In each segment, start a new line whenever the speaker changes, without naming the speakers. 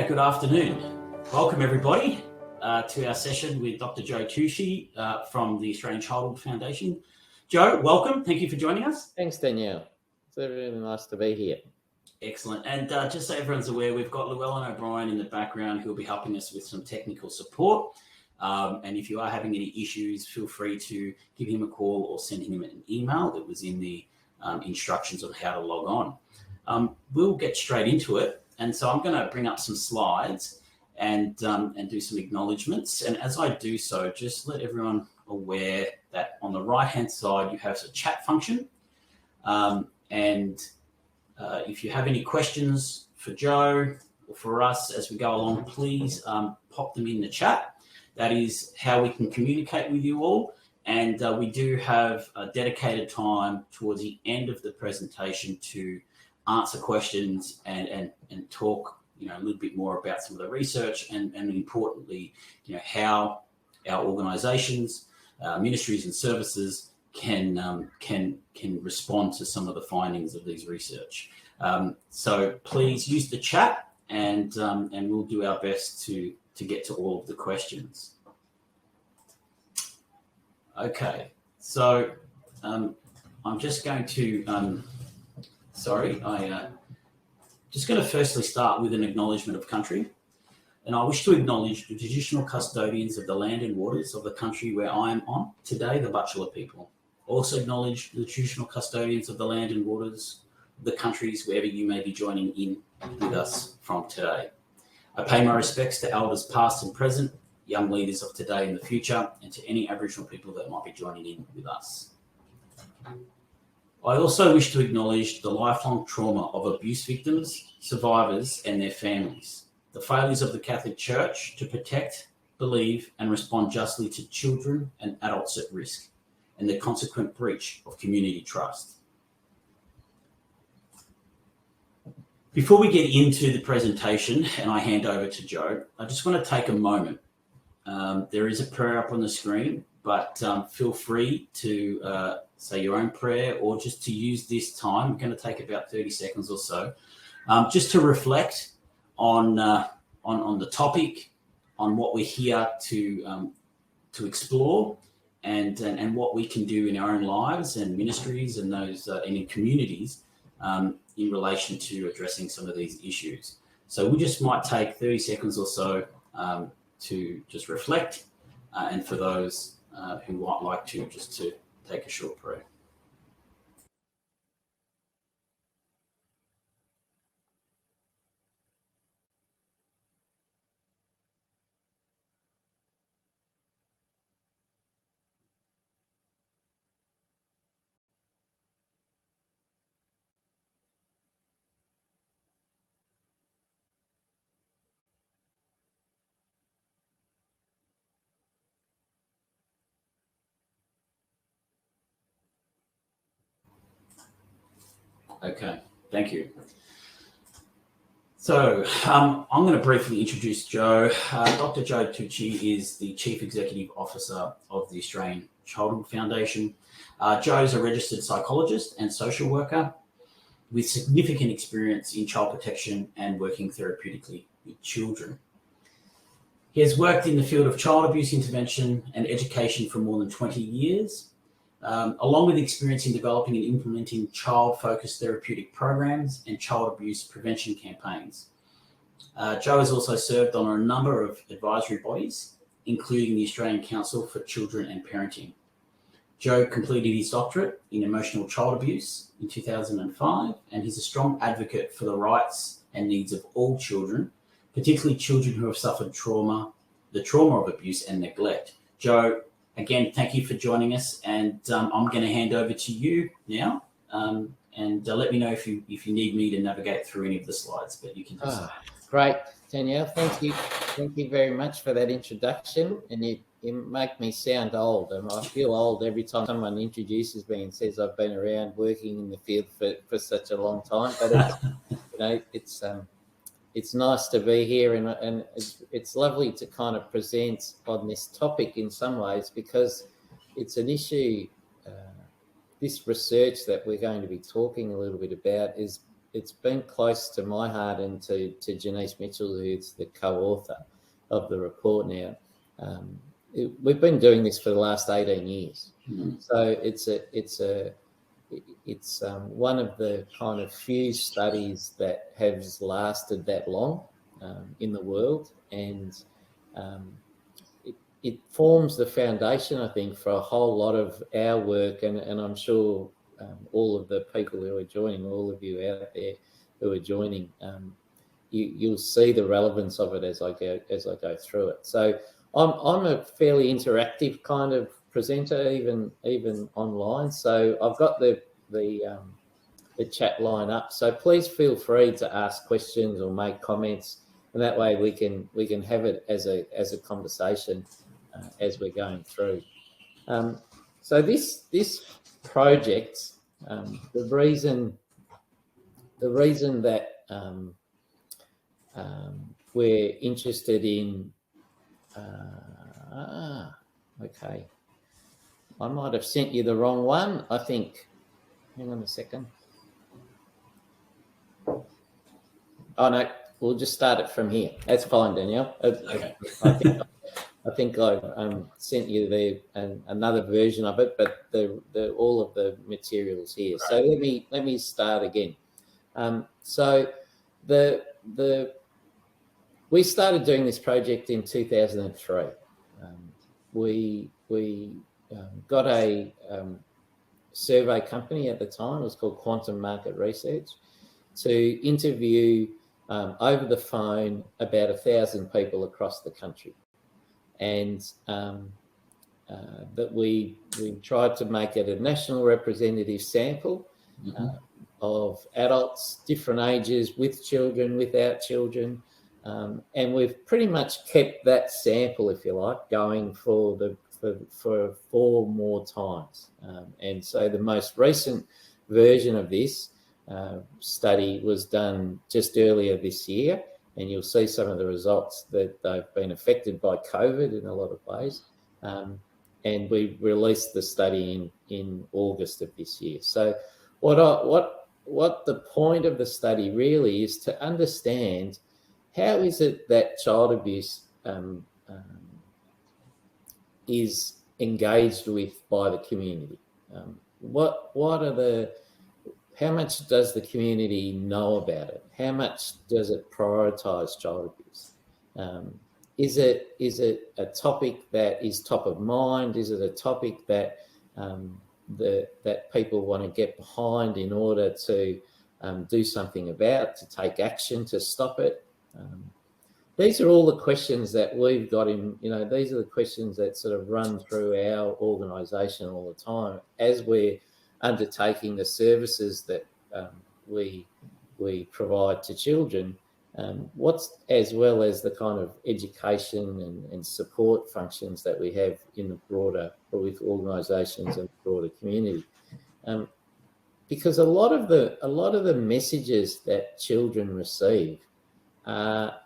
Okay, good afternoon. Welcome everybody to our session with Dr Joe Tucci from the Australian Childhood Foundation. Joe, welcome. Thank you for joining us.
Thanks, Danielle. It's really nice to be here.
Excellent. And just so everyone's aware, we've got Llewellyn O'Brien in the background who will be helping us with some technical support. And if you are having any issues, feel free to give him a call or send him an email that was in the instructions on how to log on. We'll get straight into it. And so I'm going to bring up some slides and do some acknowledgements. And as I do so, just let everyone aware that on the right-hand side, you have a chat function. If you have any questions for Joe or for us as we go along, please pop them in the chat. That is how we can communicate with you all. And we do have a dedicated time towards the end of the presentation to answer questions and talk, a little bit more about some of the research and importantly, how our organisations, ministries and services can respond to some of the findings of these research. So please use the chat and we'll do our best to get to all of the questions. Okay, so I'm just going to just going to firstly start with an acknowledgement of country. And I wish to acknowledge the traditional custodians of the land and waters of the country where I am on today, the Butchulla people. Also acknowledge the traditional custodians of the land and waters of the countries wherever you may be joining in with us from today. I pay my respects to elders past and present, young leaders of today and the future, and to any Aboriginal people that might be joining in with us. I also wish to acknowledge the lifelong trauma of abuse victims, survivors, and their families, the failures of the Catholic Church to protect, believe, and respond justly to children and adults at risk, and the consequent breach of community trust. Before we get into the presentation and I hand over to Joe, I just want to take a moment. There is a prayer up on the screen, but feel free to say your own prayer or just to use this time. We're going to take about 30 seconds or so, just to reflect on the topic, on what we're here to explore, and what we can do in our own lives and ministries and those and in communities in relation to addressing some of these issues. So we just might take 30 seconds or so to just reflect, and for those who might like to, just to take a short prayer. Okay, thank you. So I'm going to briefly introduce Joe. Dr Joe Tucci is the Chief Executive Officer of the Australian Childhood Foundation. Joe is a registered psychologist and social worker with significant experience in child protection and working therapeutically with children. He has worked in the field of child abuse intervention and education for more than 20 years. Along with experience in developing and implementing child-focused therapeutic programs and child abuse prevention campaigns. Joe has also served on a number of advisory bodies, including the Australian Council for Children and Parenting. Joe completed his doctorate in emotional child abuse in 2005, and he's a strong advocate for the rights and needs of all children, particularly children who have suffered the trauma of abuse and neglect. Joe, again, thank you for joining us, and I'm going to hand over to you now, and let me know if you need me to navigate through any of the slides, but you can do so.
Great, Danielle. Thank you very much for that introduction, and you make me sound old, and I feel old every time someone introduces me and says I've been around working in the field for such a long time. But it's nice to be here, and it's lovely to kind of present on this topic in some ways, because it's an issue. This research that we're going to be talking a little bit about is it's been close to my heart and to Janice Mitchell, who's the co-author of the report now. We've been doing this for the last 18 years. So it's one of the kind of few studies that has lasted that long in the world, and it forms the foundation, I think, for a whole lot of our work, and I'm sure all of the people who are joining, all of you out there who are joining, you'll see the relevance of it as I go through it. So I'm a fairly interactive kind of presenter, even online. So I've got the chat line up. So please feel free to ask questions or make comments, and that way we can have it as a conversation as we're going through. So this project, the reason that we're interested in, okay, I might have sent you the wrong one, I think. Hang on a second. Oh no, we'll just start it from here. That's fine, Danielle.
Okay.
I think I've sent you another version of it, but all of the materials here. Right. So let me start again. So we started doing this project in 2003. We got a survey company at the time. It was called Quantum Market Research, to interview over the phone about 1,000 people across the country. And that we tried to make it a national representative sample of adults, different ages, with children, without children. And we've pretty much kept that sample, if you like, going for 4 more times. And so the most recent version of this study was done just earlier this year, and you'll see some of the results that they've been affected by COVID in a lot of ways. And we released the study in August of this year. So what the point of the study really is to understand, how is it that child abuse is engaged with by the community? How much does the community know about it? How much does it prioritise child abuse? Is it a topic that is top of mind? Is it a topic that that people want to get behind in order to do something about, to take action to stop it? These are all the questions that we've got in, these are the questions that sort of run through our organisation all the time as we're undertaking the services that we provide to children, as well as the kind of education and support functions that we have in the broader, with organisations and the broader community. Because a lot of the messages that children receive are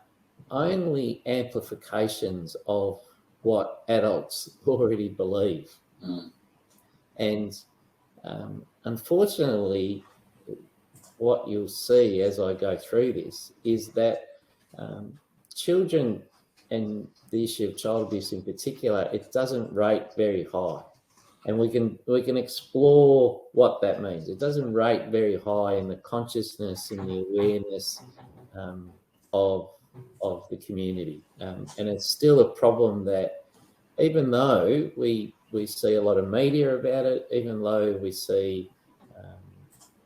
only amplifications of what adults already believe. And unfortunately, what you'll see as I go through this is that children, and the issue of child abuse in particular, it doesn't rate very high. And we can explore what that means. It doesn't rate very high in the consciousness and the awareness of the community. And it's still a problem that, even though we see a lot of media about it, even though we see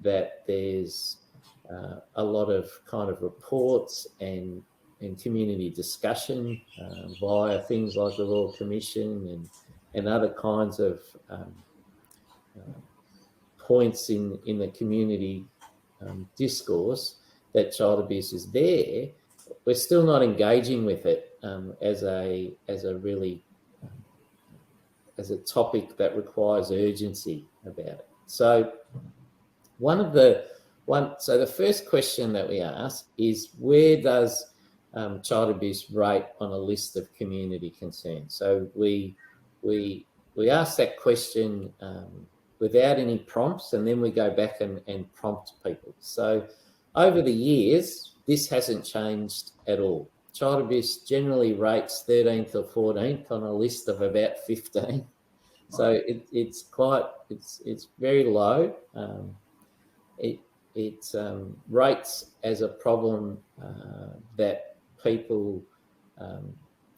that there's a lot of kind of reports and community discussion via things like the Royal Commission and other kinds of points in the community discourse, that child abuse is there, we're still not engaging with it as a topic that requires urgency about it. So so the first question that we ask is, where does child abuse rate on a list of community concerns? So we ask that question without any prompts, and then we go back and prompt people. So over the years, this hasn't changed at all. Child abuse generally rates 13th or 14th on a list of about 15. So it's very low. It rates as a problem that people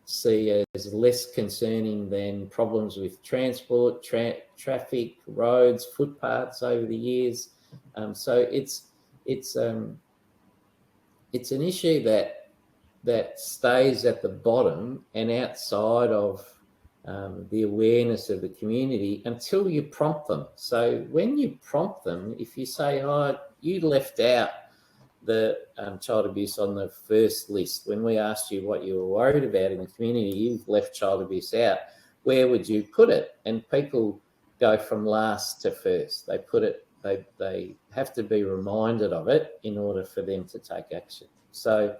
see as less concerning than problems with transport, traffic, roads, footpaths over the years. So it's an issue that stays at the bottom and outside of the awareness of the community until you prompt them. So when you prompt them, if you say, "Oh, you left out the child abuse on the first list. When we asked you what you were worried about in the community, you've left child abuse out. Where would you put it?" And people go from last to first. They put it. They have to be reminded of it in order for them to take action. So,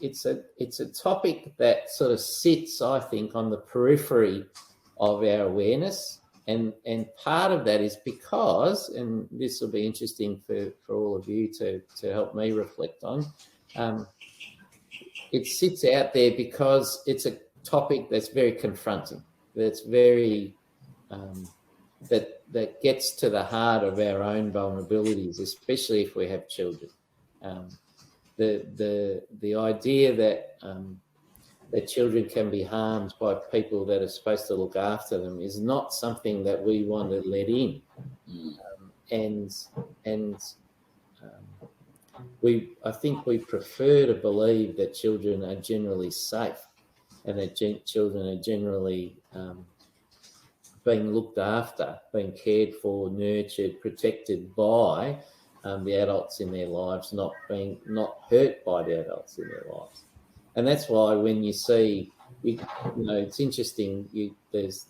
it's a topic that sort of sits, I think, on the periphery of our awareness. And part of that is because, and this will be interesting for all of you to help me reflect on, it sits out there because it's a topic that's very confronting, that's very, that gets to the heart of our own vulnerabilities, especially if we have children. The idea that that children can be harmed by people that are supposed to look after them is not something that we want to let in. I think we prefer to believe that children are generally safe and that children are generally being looked after, being cared for, nurtured, protected by the adults in their lives, not hurt by the adults in their lives. And that's why when you see, it's interesting. There's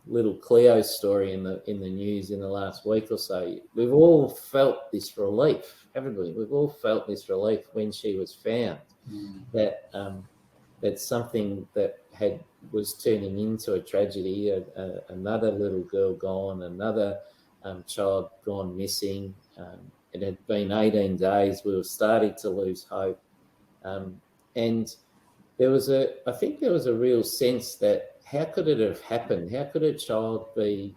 little Cleo's story in the news in the last week or so. We've all felt this relief, haven't we? We've all felt this relief when she was found. That that's something that was turning into a tragedy. Another little girl gone, another child gone missing. It had been 18 days. We were starting to lose hope. And I think there was a real sense that how could it have happened? How could a child be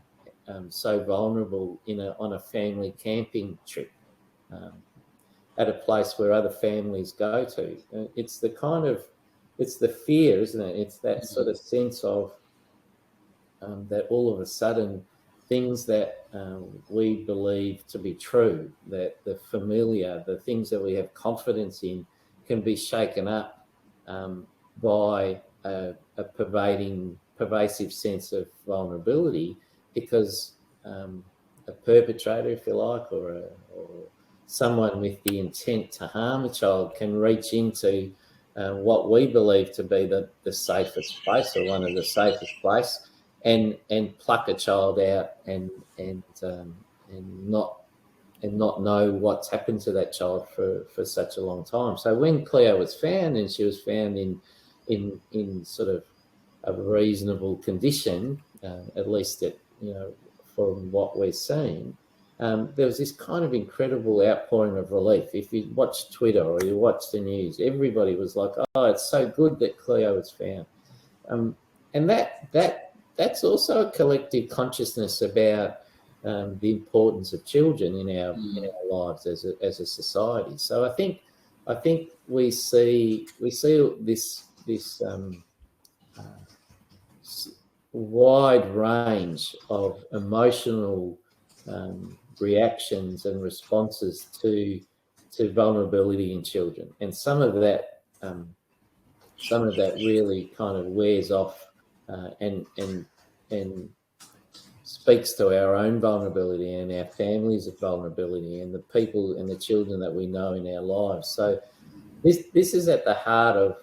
so vulnerable on a family camping trip at a place where other families go to? It's the fear, isn't it? It's that sort of sense of that all of a sudden things that we believe to be true, that the familiar, the things that we have confidence in, can be shaken up by a pervasive sense of vulnerability because a perpetrator, if you like, or someone with the intent to harm a child can reach into what we believe to be the safest place or one of the safest places and pluck a child out and not know what's happened to that child for such a long time. So when Cleo was found, and she was found in sort of a reasonable condition, at least from what we're seeing, there was this kind of incredible outpouring of relief. If you watch Twitter or you watch the news, everybody was like, "Oh, it's so good that Cleo was found," and that's also a collective consciousness about the importance of children in our lives as a society. So I think we see this wide range of emotional reactions and responses to vulnerability in children, and some of that really kind of wears off and speaks to our own vulnerability and our families' vulnerability and the people and the children that we know in our lives. So this is at the heart of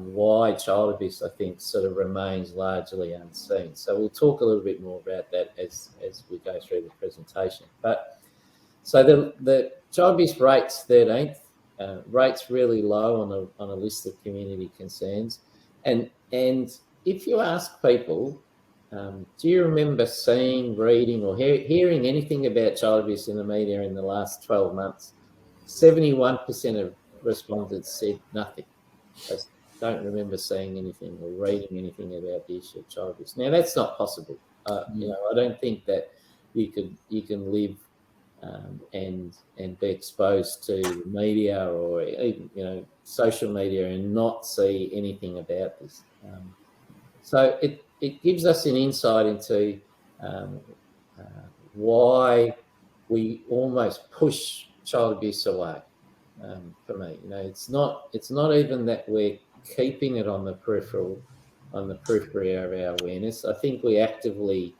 why child abuse, I think, sort of remains largely unseen. So we'll talk a little bit more about that as we go through the presentation. But so the child abuse rates 13th, rates really low on a list of community concerns, and if you ask people, do you remember seeing, reading, or hearing anything about child abuse in the media in the last 12 months? 71% of respondents said nothing. They don't remember seeing anything or reading anything about the issue of child abuse. Now, that's not possible. You know, I don't think that you can live and be exposed to media or even, you know, social media and not see anything about this. So it gives us an insight into why we almost push child abuse away. For me, you know, it's not even that we're keeping it on the periphery of our awareness. I think we actively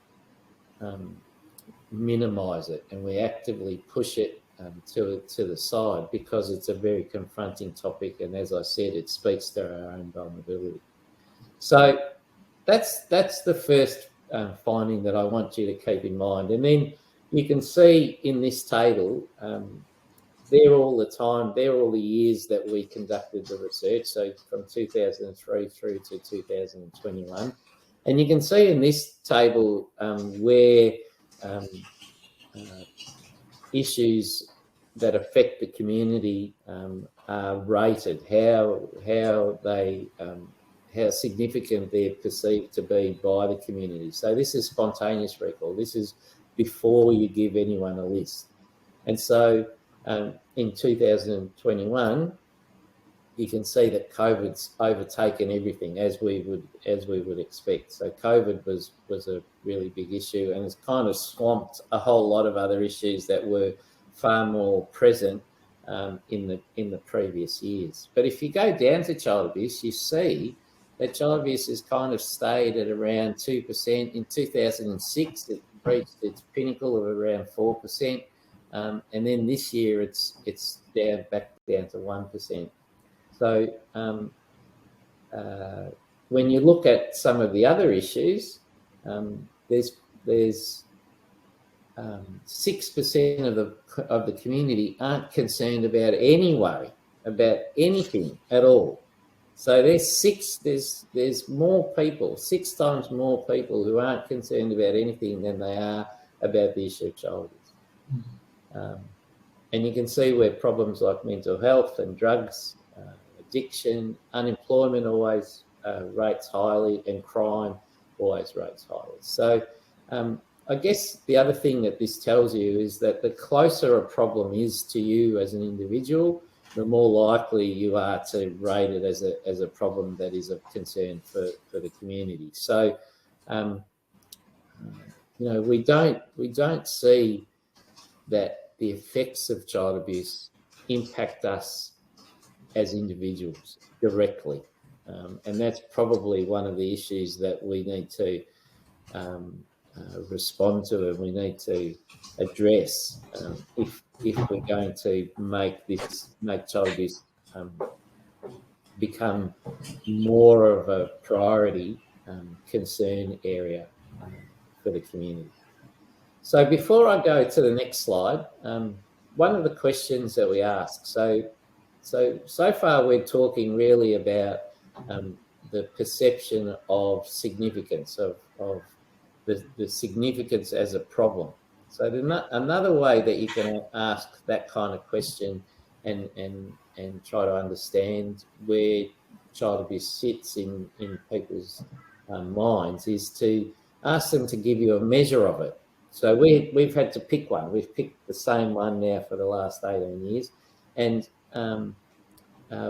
minimise it and we actively push it to the side because it's a very confronting topic, and as I said, it speaks to our own vulnerability. So that's the first finding that I want you to keep in mind. And then you can see in this table, they're all the years that we conducted the research, so from 2003 through to 2021. And you can see in this table where issues that affect the community are rated, how significant they're perceived to be by the community. So this is spontaneous recall. This is before you give anyone a list. And so in 2021, you can see that COVID's overtaken everything as we would expect. So COVID was a really big issue, and it's kind of swamped a whole lot of other issues that were far more present in the previous years. But if you go down to child abuse, you see that child abuse has kind of stayed at around 2%. In 2006, it reached its pinnacle of around 4%, and then this year it's back down to 1%. So when you look at some of the other issues, there's 6% of the community aren't concerned about about anything at all. So there's more people, 6 times more people who aren't concerned about anything than they are about the issue of child abuse. And you can see where problems like mental health and drugs, addiction, unemployment always rates highly, and crime always rates highly. So I guess the other thing that this tells you is that the closer a problem is to you as an individual, the more likely you are to rate it as a problem that is of concern for the community. So, you know, we don't see that the effects of child abuse impact us as individuals directly, and that's probably one of the issues that we need to respond to, and we need to address if we're going to make child abuse become more of a priority concern area for the community. So before I go to the next slide, one of the questions that we ask, so far we're talking really about the perception of significance, of the significance as a problem. So another way that you can ask that kind of question and try to understand where child abuse sits in people's minds is to ask them to give you a measure of it. So we've had to pick one. We've picked the same one now for the last 18 years. And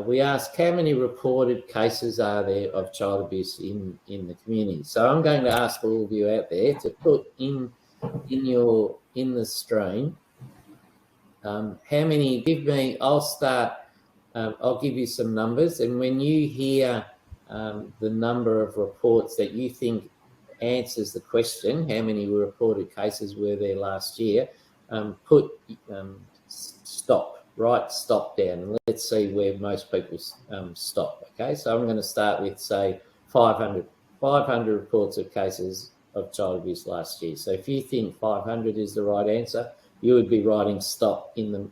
we ask, how many reported cases are there of child abuse in the community? So I'm going to ask all of you out there to put in the stream, how many, give me, I'll give you some numbers, and when you hear the number of reports that you think answers the question, how many reported cases were there last year, put stop, write stop down, and let's see where most people stop. Okay, so I'm going to start with, say, 500 reports of cases of child abuse last year. So if you think 500 is the right answer, you would be writing stop in the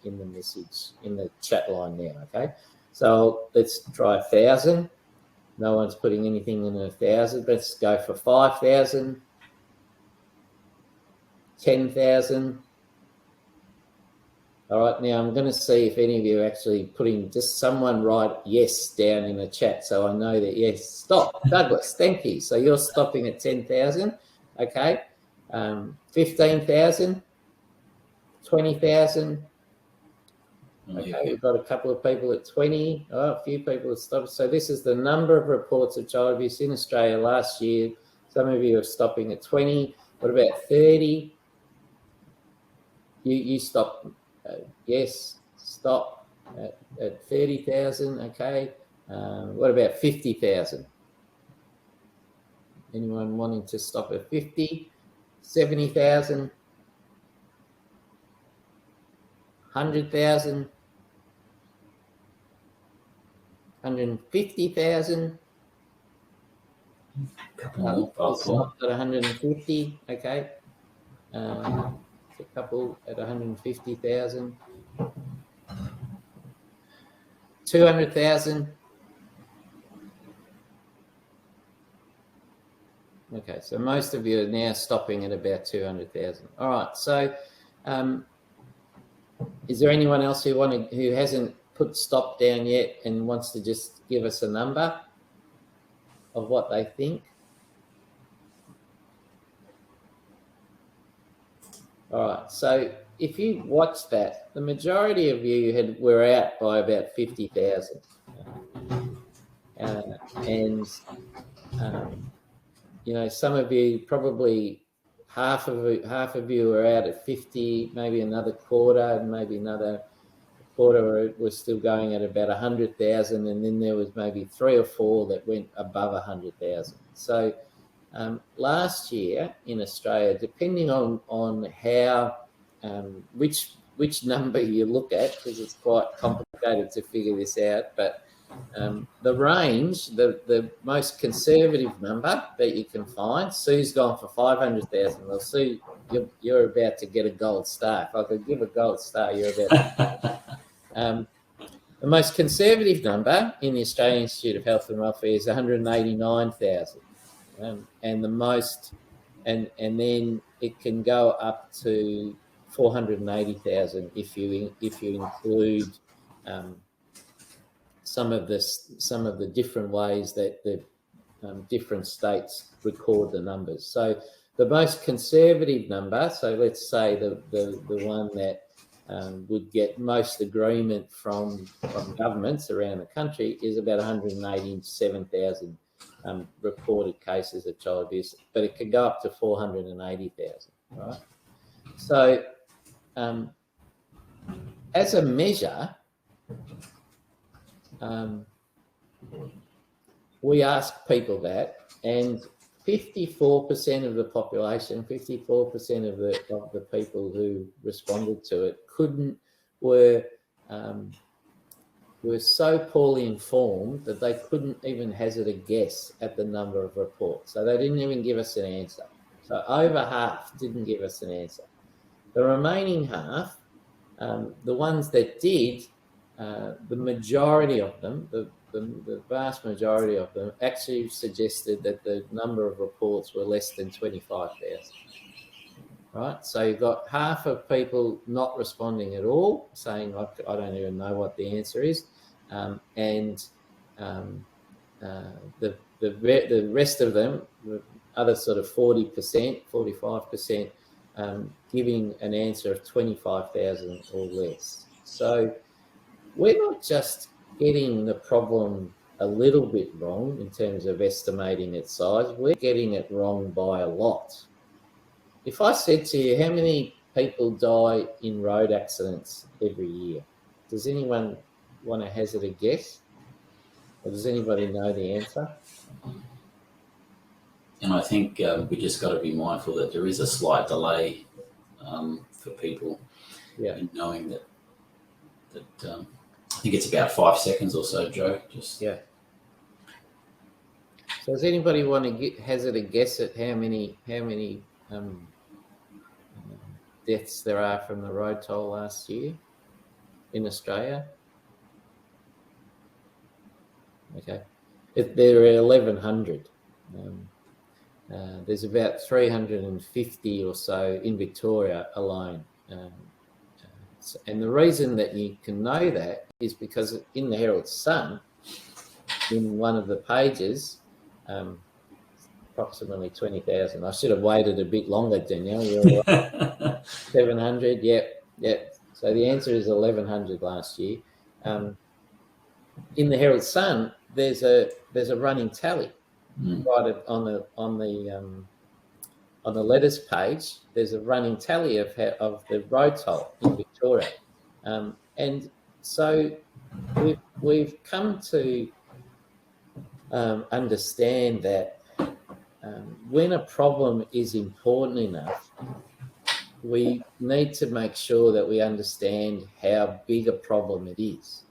message, in the chat line now. Okay, so let's try 1,000. No one's putting anything in 1,000. Let's go for 5,000, 10,000. All right, now I'm going to see if any of you are actually putting, just someone write yes down in the chat so I know that yes. Stop. Douglas, thank you. So you're stopping at 10,000. Okay. 15,000, 20,000. Okay, we've got a couple of people at 20. Oh, a few people have stopped. So this is the number of reports of child abuse in Australia last year. Some of you are stopping at 20. What about 30? You stop. Yes, stop at 30,000. Okay. What about 50,000? Anyone wanting to stop at 50? 70,000? 100,000? 150,000?
Couple more.
Stopped at 150. Okay. A couple at 150,000. 200,000. Okay, so most of you are now stopping at about 200,000. All right. So, is there anyone else who hasn't put stop down yet and wants to just give us a number of what they think? All right. So if you watch that, the majority of you were out by about 50,000, and you know, some of you, probably half of you were out at 50, maybe another quarter, and maybe another quarter was still going at about 100,000, and then there was maybe 3 or 4 that went above 100,000. So last year in Australia, depending on how which number you look at, because it's quite complicated to figure this out, but the range, the most conservative number that you can find, Sue's gone for 500,000. Well, Sue, you're about to get a gold star. If I could give a gold star, you're about to. The most conservative number in the Australian Institute of Health and Welfare is 189,000, and the most, and then it can go up to 480,000 if you include some of the different ways that the different states record the numbers. So the most conservative number, so let's say the one that would get most agreement from governments around the country, is about 187,000 reported cases of child abuse, but it could go up to 480,000, right? So as a measure, we ask people that, and 54% of the population, 54% of the people who responded to it were so poorly informed that they couldn't even hazard a guess at the number of reports. So they didn't even give us an answer. So over half didn't give us an answer. The remaining half, the ones that did, the majority of them, the vast majority of them, actually suggested that the number of reports were less than 25,000. Right? So you've got half of people not responding at all, saying, I don't even know what the answer is, and the rest of them, the other sort of 40%, 45%, giving an answer of 25,000 or less. So we're not just getting the problem a little bit wrong in terms of estimating its size, we're getting it wrong by a lot. If I said to you, how many people die in road accidents every year? Does anyone want to hazard a guess? Or does anybody know the answer?
And I think we just got to be mindful that there is a slight delay for people in knowing that I think it's about 5 seconds or so, Joe.
So does anybody want to hazard a guess at how many deaths there are from the road toll last year in Australia? Okay. There are 1,100. There's about 350 or so in Victoria alone. And the reason that you can know that is because in the Herald Sun, in one of the pages, approximately 20,000. I should have waited a bit longer, Danielle. You're right. 700, yep. So the answer is 1,100 last year. In the Herald Sun, there's a running tally right on the letters page. There's a running tally of the road toll in Victoria, and so we've come to understand that when a problem is important enough, we need to make sure that we understand how big a problem it is.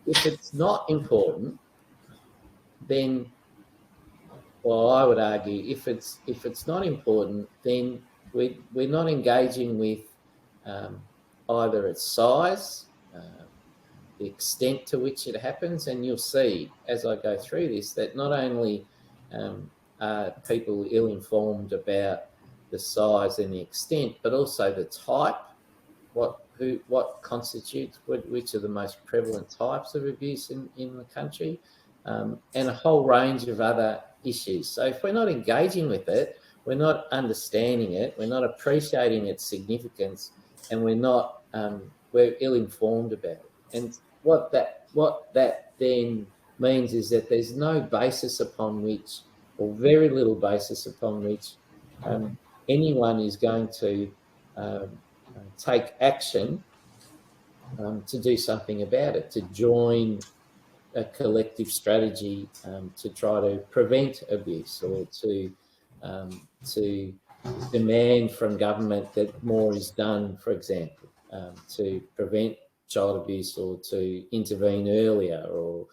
If it's not important, then, well, I would argue if it's not important, then we're not engaging with either its size, the extent to which it happens, and you'll see as I go through this that not only are people ill-informed about the size and the extent, but also the type, what constitutes, which are the most prevalent types of abuse in the country, and a whole range of other issues. So if we're not engaging with it, we're not understanding it, we're not appreciating its significance, and we're ill-informed about it. And what that then means is that there's no basis upon which, or very little basis upon which, anyone is going to take action to do something about it, to join a collective strategy to try to prevent abuse, or to demand from government that more is done, for example, to prevent child abuse, or to intervene earlier, or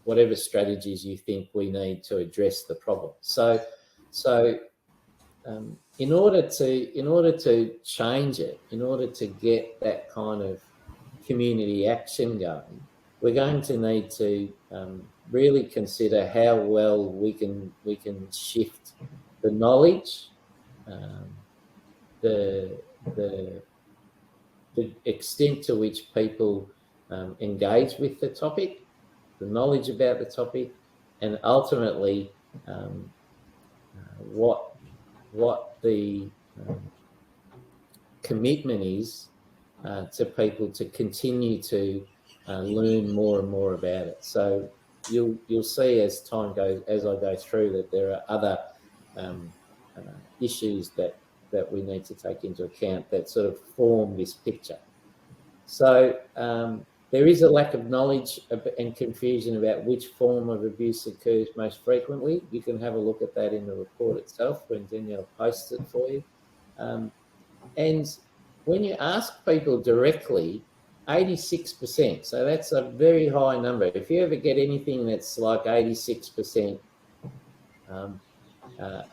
whatever strategies you think we need to address the problem. So in order to change it, in order to get that kind of community action going, we're going to need to really consider how well we can shift the knowledge, the extent to which people engage with the topic, the knowledge about the topic, and ultimately what the commitment is to people to continue to learn more and more about it. So you'll see as time goes, as I go through, that there are other issues that we need to take into account that sort of form this picture. So there is a lack of knowledge and confusion about which form of abuse occurs most frequently. You can have a look at that in the report itself when Danielle posts it for you. And when you ask people directly, 86%, so that's a very high number. If you ever get anything that's like 86%,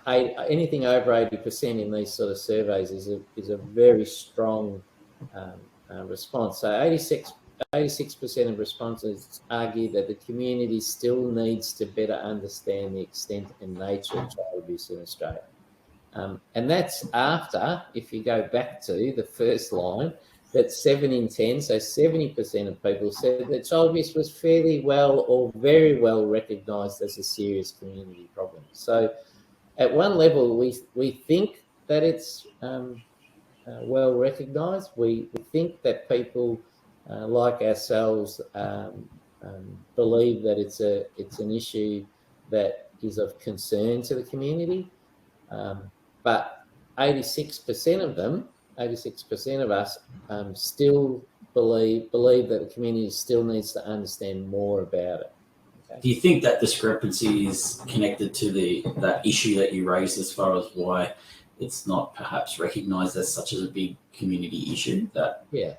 anything over 80% in these sort of surveys is a very strong response. So 86% of respondents argue that the community still needs to better understand the extent and nature of child abuse in Australia. And that's after, if you go back to the first line, that 7 in 10, so 70% of people said that child abuse was fairly well or very well recognised as a serious community problem. So at one level, we think that it's well recognised. We think that people like ourselves believe that it's an issue that is of concern to the community, but 86% of them, 86% of us, still believe that the community still needs to understand more about it. Okay.
Do you think that discrepancy is connected to that issue that you raised as far as why it's not perhaps recognised as such as a big community issue?
Yeah.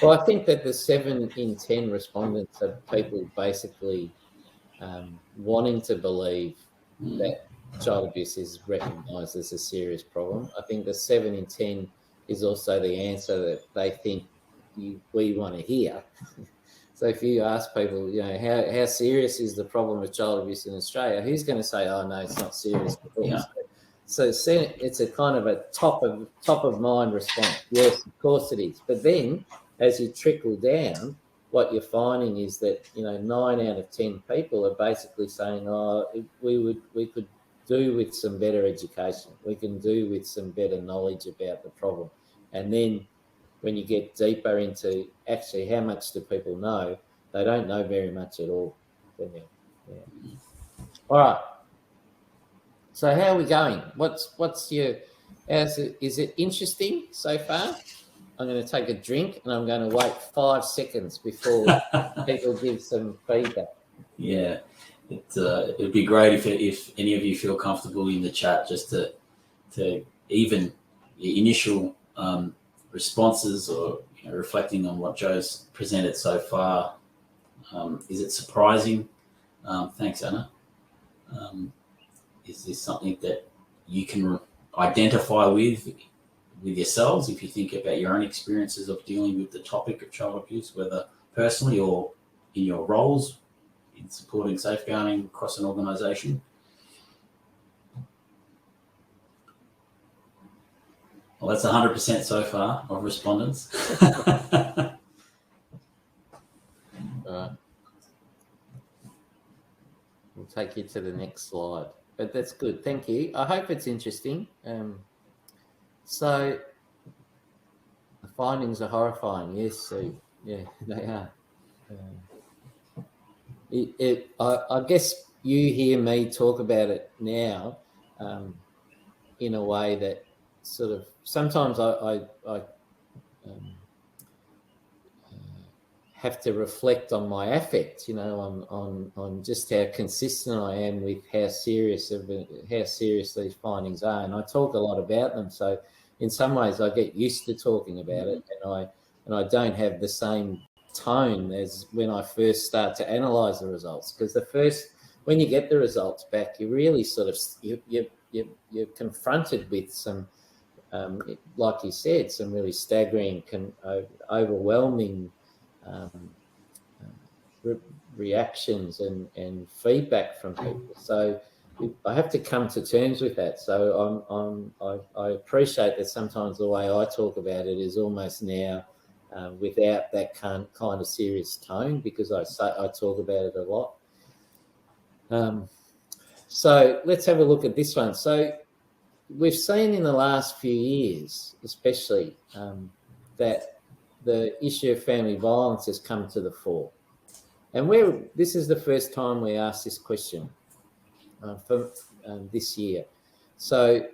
Well, I think that the 7 in 10 respondents are people basically wanting to believe that child abuse is recognised as a serious problem. I think the 7 in 10 is also the answer that they think we want to hear. So if you ask people, how serious is the problem of child abuse in Australia, who's going to say, oh, no, it's not serious at all?
Yeah.
So it's a kind of a top of mind response. Yes, of course it is. But then as you trickle down, what you're finding is that 9 out of 10 people are basically saying, "Oh, we could do with some better education. We can do with some better knowledge about the problem." And then when you get deeper into actually how much do people know, they don't know very much at all. Yeah. All right. So how are we going? What's your? Is it interesting so far? I'm going to take a drink and I'm going to wait 5 seconds before people give some feedback.
Yeah, it'd be great if any of you feel comfortable in the chat just to even your initial responses or reflecting on what Joe's presented so far. Is it surprising? Thanks, Anna. Is this something that you can identify with yourselves if you think about your own experiences of dealing with the topic of child abuse, whether personally or in your roles in supporting safeguarding across an organisation? Well, that's 100% so far of respondents.
We'll take you to the next slide. But that's good. Thank you. I hope it's interesting. So the findings are horrifying. Yes, Sue. Yeah, they are. I guess you hear me talk about it now in a way that sort of sometimes I have to reflect on my affect, on just how consistent I am with how serious these findings are, and I talk a lot about them. So in some ways, I get used to talking about it, and I don't have the same tone as when I first start to analyse the results, because when you get the results back, you really sort of you're confronted with some, like you said, some really staggering, overwhelming reactions and feedback from people. So I have to come to terms with that. So I appreciate that sometimes the way I talk about it is almost now without that kind of serious tone, because I talk about it a lot. So let's have a look at this one. So we've seen in the last few years, especially, that the issue of family violence has come to the fore. And this is the first time we asked this question for this year. So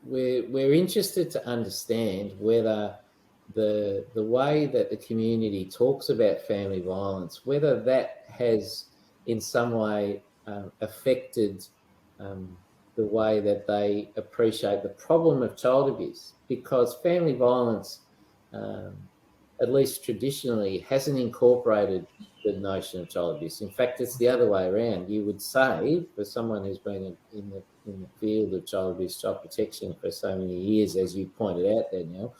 we're interested to understand whether the way that the community talks about family violence, whether that has in some way affected the way that they appreciate the problem of child abuse, because family violence, at least traditionally, hasn't incorporated the notion of child abuse. In fact, it's the other way around. You would say, for someone who's been in the field of child abuse, child protection for so many years, as you pointed out, Danielle,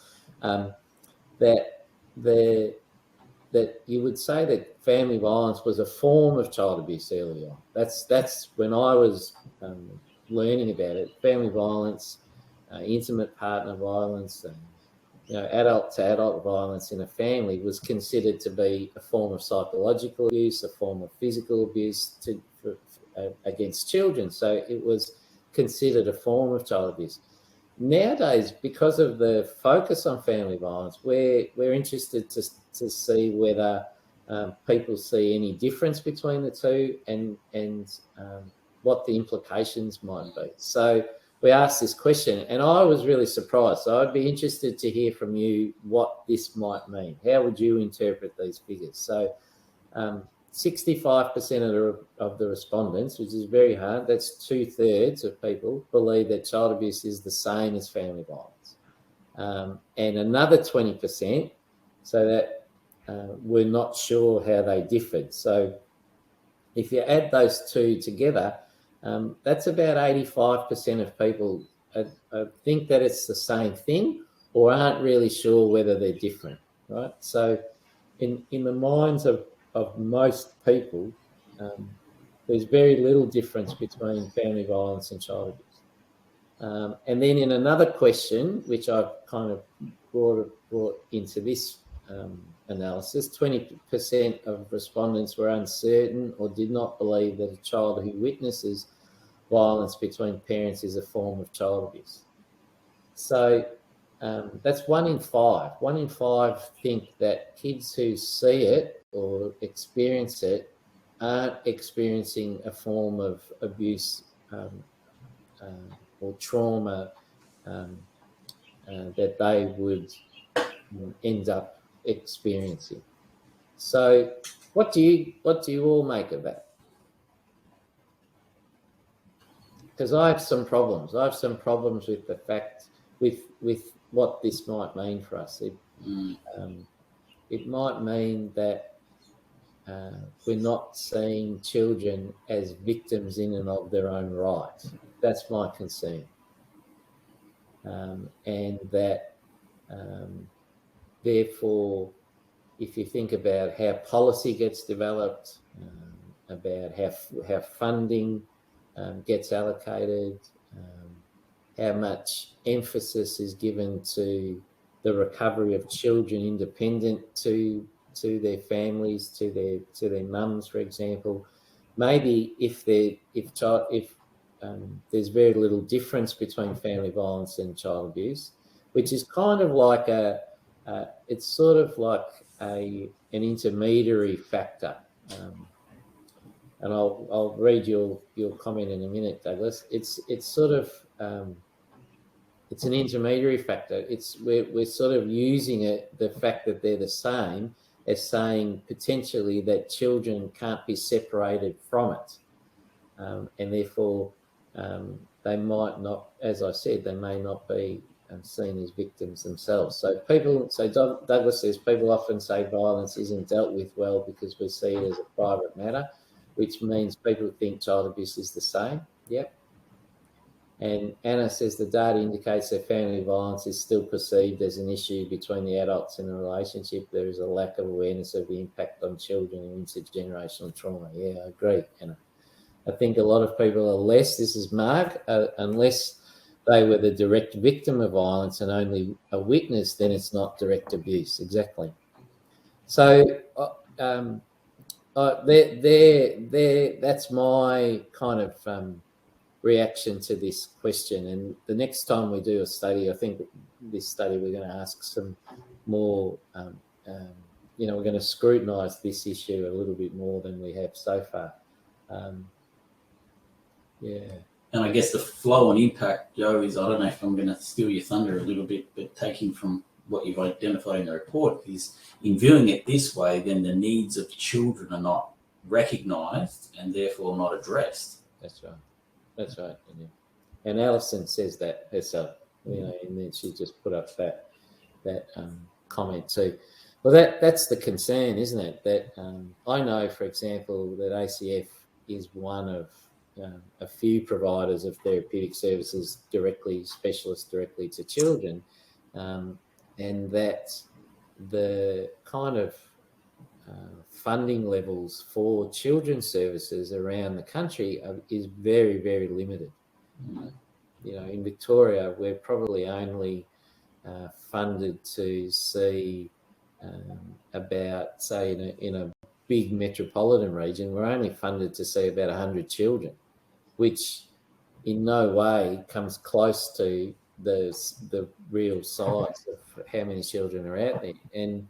that you would say that family violence was a form of child abuse early on. That's when I was learning about it. Family violence, intimate partner violence, adult to adult violence in a family was considered to be a form of psychological abuse, a form of physical abuse against children. So it was considered a form of child abuse. Nowadays, because of the focus on family violence, we're interested to see whether people see any difference between the two and what the implications might be. So we asked this question, and I was really surprised. So I'd be interested to hear from you what this might mean. How would you interpret these figures? So 65% of the respondents, which is very hard, that's 2/3 of people, believe that child abuse is the same as family violence. And another 20%, so that we're not sure how they differed. So if you add those two together, that's about 85% of people think that it's the same thing or aren't really sure whether they're different. right? So in the minds of most people, there's very little difference between family violence and child abuse. And then in another question, which I've kind of brought into this analysis, 20% of respondents were uncertain or did not believe that a child who witnesses violence between parents is a form of child abuse. So that's 1 in 5. 1 in 5 think that kids who see it or experience it aren't experiencing a form of abuse or trauma that they would end up experiencing. So, what do you all make of that? Because I have some problems. I have some problems with the fact with what this might mean for us. It might mean that we're not seeing children as victims in and of their own right. That's my concern. And that therefore, if you think about how policy gets developed, about how funding gets allocated, how much emphasis is given to the recovery of children independent to their families, to their mums, for example. Maybe if there's very little difference between family violence and child abuse, which is kind of like it's sort of like an intermediary factor. And I'll read your comment in a minute, Douglas. It's sort of it's an intermediary factor. We're sort of using it, the fact that they're the same, as saying potentially that children can't be separated from it, and therefore they might not, as I said, they may not be seen as victims themselves. So Douglas says people often say violence isn't dealt with well because we see it as a private matter, which means people think child abuse is the same. Yep. And Anna says the data indicates that family violence is still perceived as an issue between the adults in a relationship. There is a lack of awareness of the impact on children and intergenerational trauma. Yeah, I agree, Anna. I think a lot of people are less, this is Mark, unless they were the direct victim of violence and only a witness, then it's not direct abuse. Exactly. So that's my kind of reaction to this question. And the next time we do a study, I think this study we're going to ask some more, we're going to scrutinise this issue a little bit more than we have so far. Yeah.
And I guess the flow and impact, Joe, is, I don't know if I'm going to steal your thunder a little bit, but taking from what you've identified in the report is, in viewing it this way, then the needs of children are not recognised and therefore not addressed.
That's right. And Alison says that herself, and then she just put up that comment too. Well, that's the concern, isn't it? That I know, for example, that ACF is one of a few providers of therapeutic services specialists directly to children, and that the kind of funding levels for children's services around the country is very, very limited. In Victoria, we're probably only funded to see about, say, in a big metropolitan region, we're only funded to see about 100 children, which in no way comes close to the real size of how many children are out there. And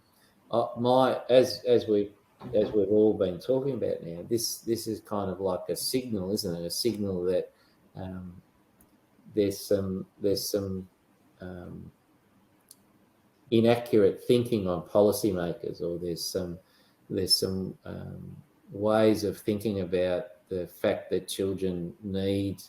as we've all been talking about now, this is kind of like a signal, isn't it? A signal that there's some inaccurate thinking on policymakers, or there's some ways of thinking about the fact that children need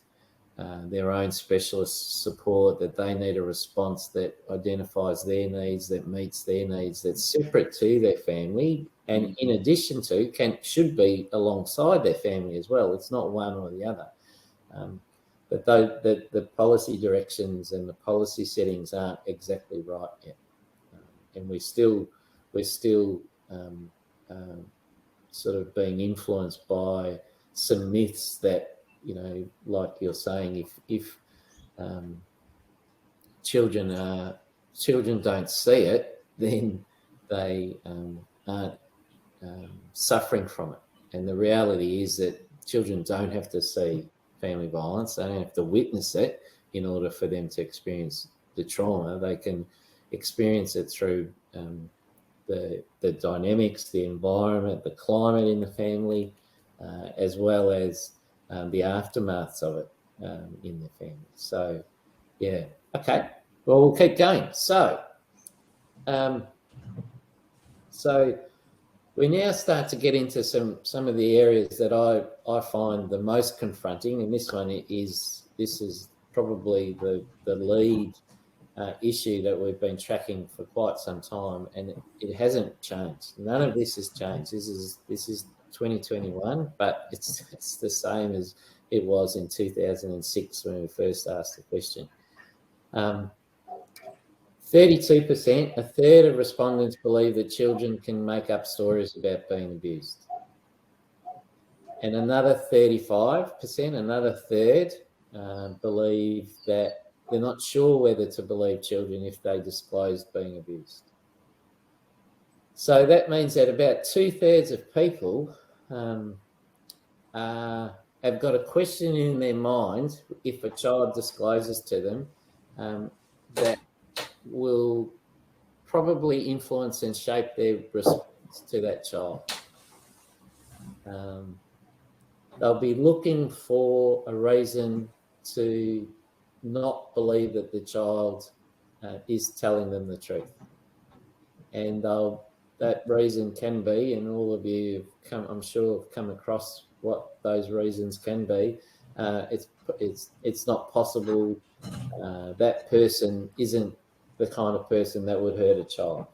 their own specialist support, that they need a response that identifies their needs, that meets their needs, that's separate to their family, and in addition to should be alongside their family as well. It's not one or the other. But the policy directions and the policy settings aren't exactly right yet. And we still we're still sort of being influenced by some myths that, like you're saying, if children don't see it, then they aren't suffering from it. And the reality is that children don't have to see family violence. They don't have to witness it in order for them to experience the trauma. They can experience it through the dynamics, the environment, the climate in the family, as well as the aftermaths of it in the family. So, yeah. Okay. Well, we'll keep going. So we now start to get into some of the areas that I find the most confronting, and this is probably the lead issue that we've been tracking for quite some time, and it hasn't changed. None of this has changed. This is 2021, but it's the same as it was in 2006 when we first asked the question. 32%, a third of respondents believe that children can make up stories about being abused. And another 35%, another third, believe that they're not sure whether to believe children if they disclose being abused. So that means that about 2/3 of people have got a question in their mind if a child discloses to them that will probably influence and shape their response to that child. They'll be looking for a reason to not believe that the child is telling them the truth. And that reason can be, and all of you I'm sure have come across what those reasons can be. It's not possible. That person isn't the kind of person that would hurt a child.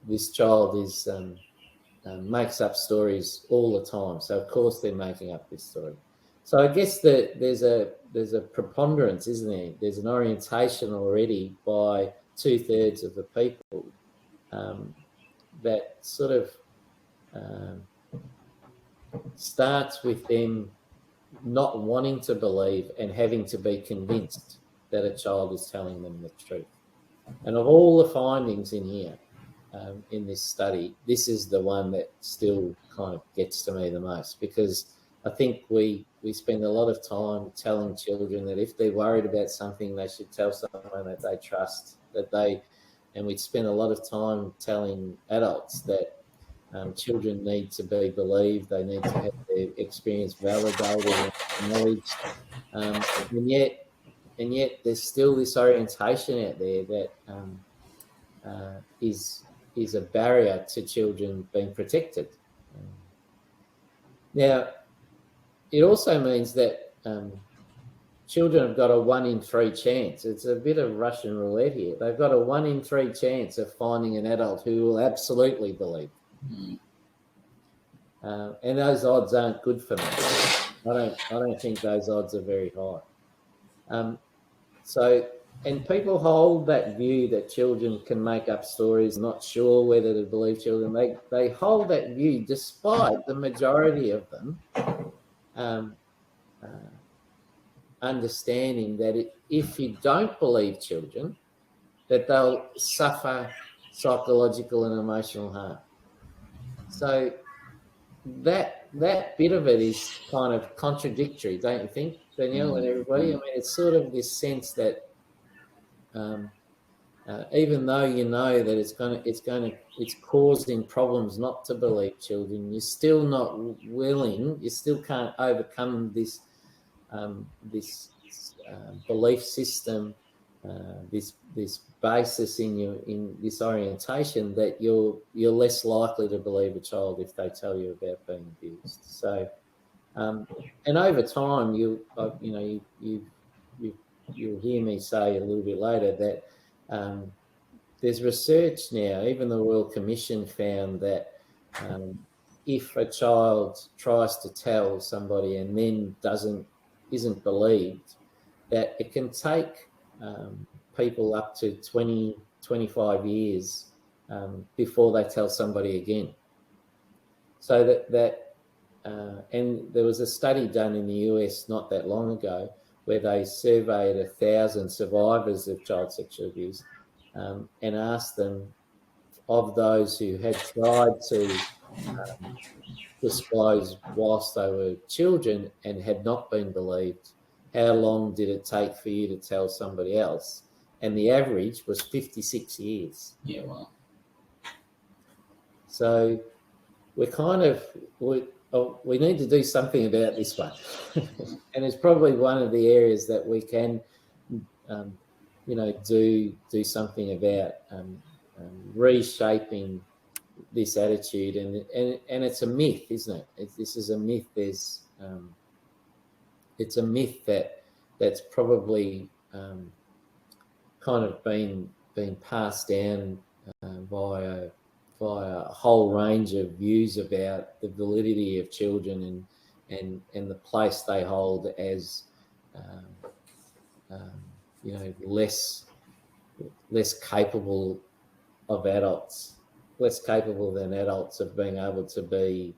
This child is makes up stories all the time, so of course they're making up this story. So I guess that there's a preponderance, isn't there? There's an orientation already by 2/3 of the people that sort of starts with them not wanting to believe and having to be convinced that a child is telling them the truth. And of all the findings in here, in this study, this is the one that still kind of gets to me the most, because I think we spend a lot of time telling children that if they're worried about something, they should tell someone that they trust, and we spend a lot of time telling adults that children need to be believed, they need to have their experience validated and acknowledged, and yet there's still this orientation out there that is a barrier to children being protected. Now, it also means that children have got a 1 in 3 chance. It's a bit of Russian roulette here. They've got a 1 in 3 chance of finding an adult who will absolutely believe. And those odds aren't good for me. I don't think those odds are very high. And people hold that view that children can make up stories, not sure whether to believe children. They hold that view despite the majority of them understanding that if you don't believe children, that they'll suffer psychological and emotional harm. So that bit of it is kind of contradictory, don't you think, Danielle and everybody? I mean, it's sort of this sense that even though you know that it's causing problems not to believe children, you're still not willing. You still can't overcome this belief system, this basis in this orientation that you're less likely to believe a child if they tell you about being abused. So, and over time, you'll hear me say a little bit later that there's research now. Even the Royal Commission found that if a child tries to tell somebody and then isn't believed, that it can take people up to 20, 25 years before they tell somebody again. So and there was a study done in the US not that long ago where they surveyed 1,000 survivors of child sexual abuse and asked them, of those who had tried to disclose whilst they were children and had not been believed, how long did it take for you to tell somebody else? And the average was 56 years.
Yeah, well.
So we need to do something about this one. And it's probably one of the areas that we can, do something about reshaping this attitude. And it's a myth, isn't it? This is a myth. It's a myth that's probably kind of been passed down via a whole range of views about the validity of children and the place they hold as less capable of adults, less capable than adults of being able to be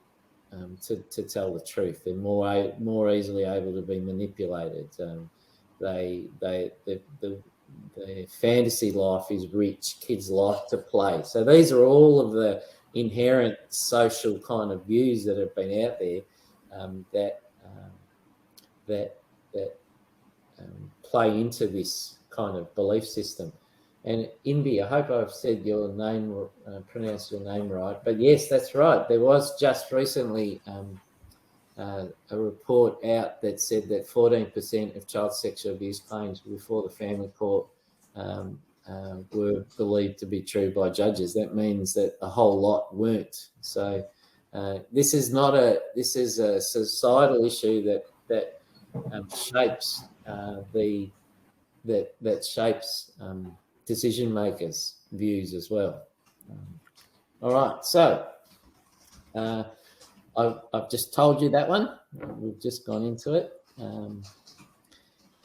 to tell the truth. They're more easily able to be manipulated. The fantasy life is rich. Kids like to play. So these are all of the inherent social kind of views that have been out there that play into this kind of belief system. And Inby, I hope I've said your name, pronounced your name right. But yes, that's right. There was just recently a report out that said that 14% of child sexual abuse claims before the family court were believed to be true by judges. That means that a whole lot weren't. So this is a societal issue that shapes shapes decision makers' views as well. All right, so I've just told you that one. We've just gone into it,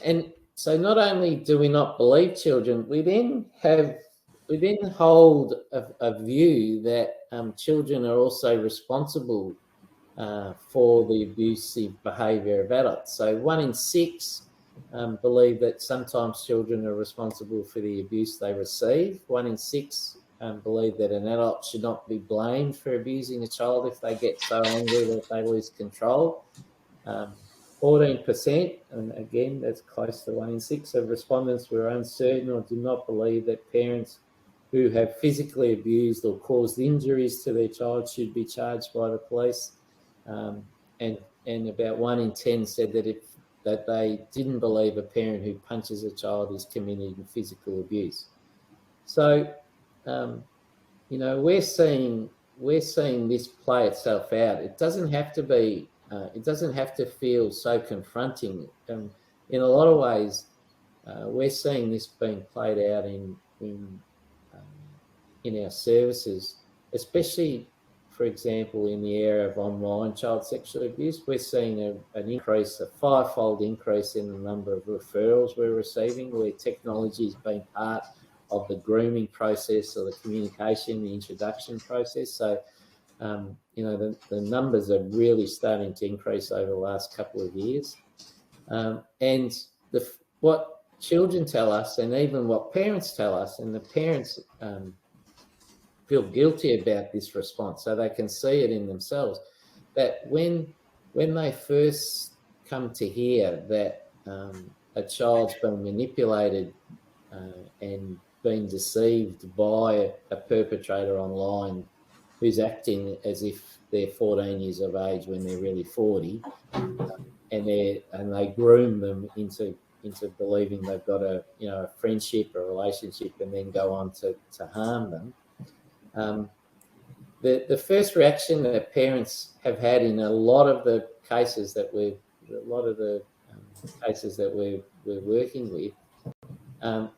and so not only do we not believe children, we then hold a view that children are also responsible for the abusive behaviour of adults. So 1 in 6 believe that sometimes children are responsible for the abuse they receive. 1 in 6 believe that an adult should not be blamed for abusing a child if they get so angry that they lose control. 14%, and again, that's close to 1 in 6 of respondents were uncertain or do not believe that parents who have physically abused or caused injuries to their child should be charged by the police. And about 1 in 10 said that they didn't believe a parent who punches a child is committing physical abuse. So, we're seeing this play itself out. It doesn't have to be. It doesn't have to feel so confronting. In a lot of ways, we're seeing this being played out in our services, especially, for example, in the area of online child sexual abuse. We're seeing an increase, a 5-fold increase in the number of referrals we're receiving, where technology has been part of the grooming process or the communication, the introduction process. So, the numbers are really starting to increase over the last couple of years. And what children tell us, and even what parents tell us, and the parents feel guilty about this response, so they can see it in themselves, that when they first come to hear that a child's been manipulated and been deceived by a perpetrator online who's acting as if they're 14 years of age when they're really 40, and they groom them into believing they've got a friendship, a relationship, and then go on to harm them. The first reaction that parents have had in a lot of the cases that we're working with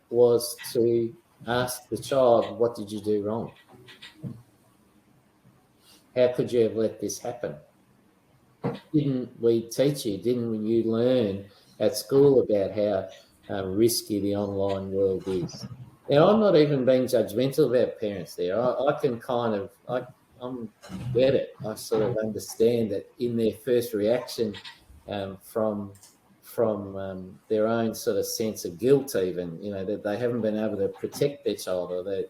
was to ask the child, "What did you do wrong? How could you have let this happen? Didn't we teach you? Didn't you learn at school about how risky the online world is. Now, I'm not even being judgmental about parents there. I can kind of, I'm get it. I sort of understand that in their first reaction from their own sort of sense of guilt, even, that they haven't been able to protect their child, or their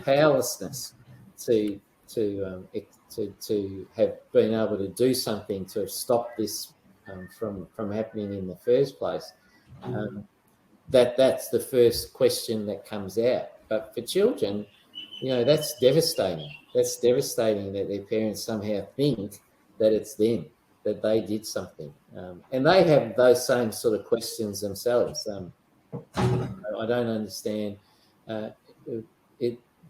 powerlessness to have been able to do something to stop this from happening in the first place. That's the first question that comes out. But for children, that's devastating. That's devastating that their parents somehow think that it's them, that they did something. And they have those same sort of questions themselves. I don't understand.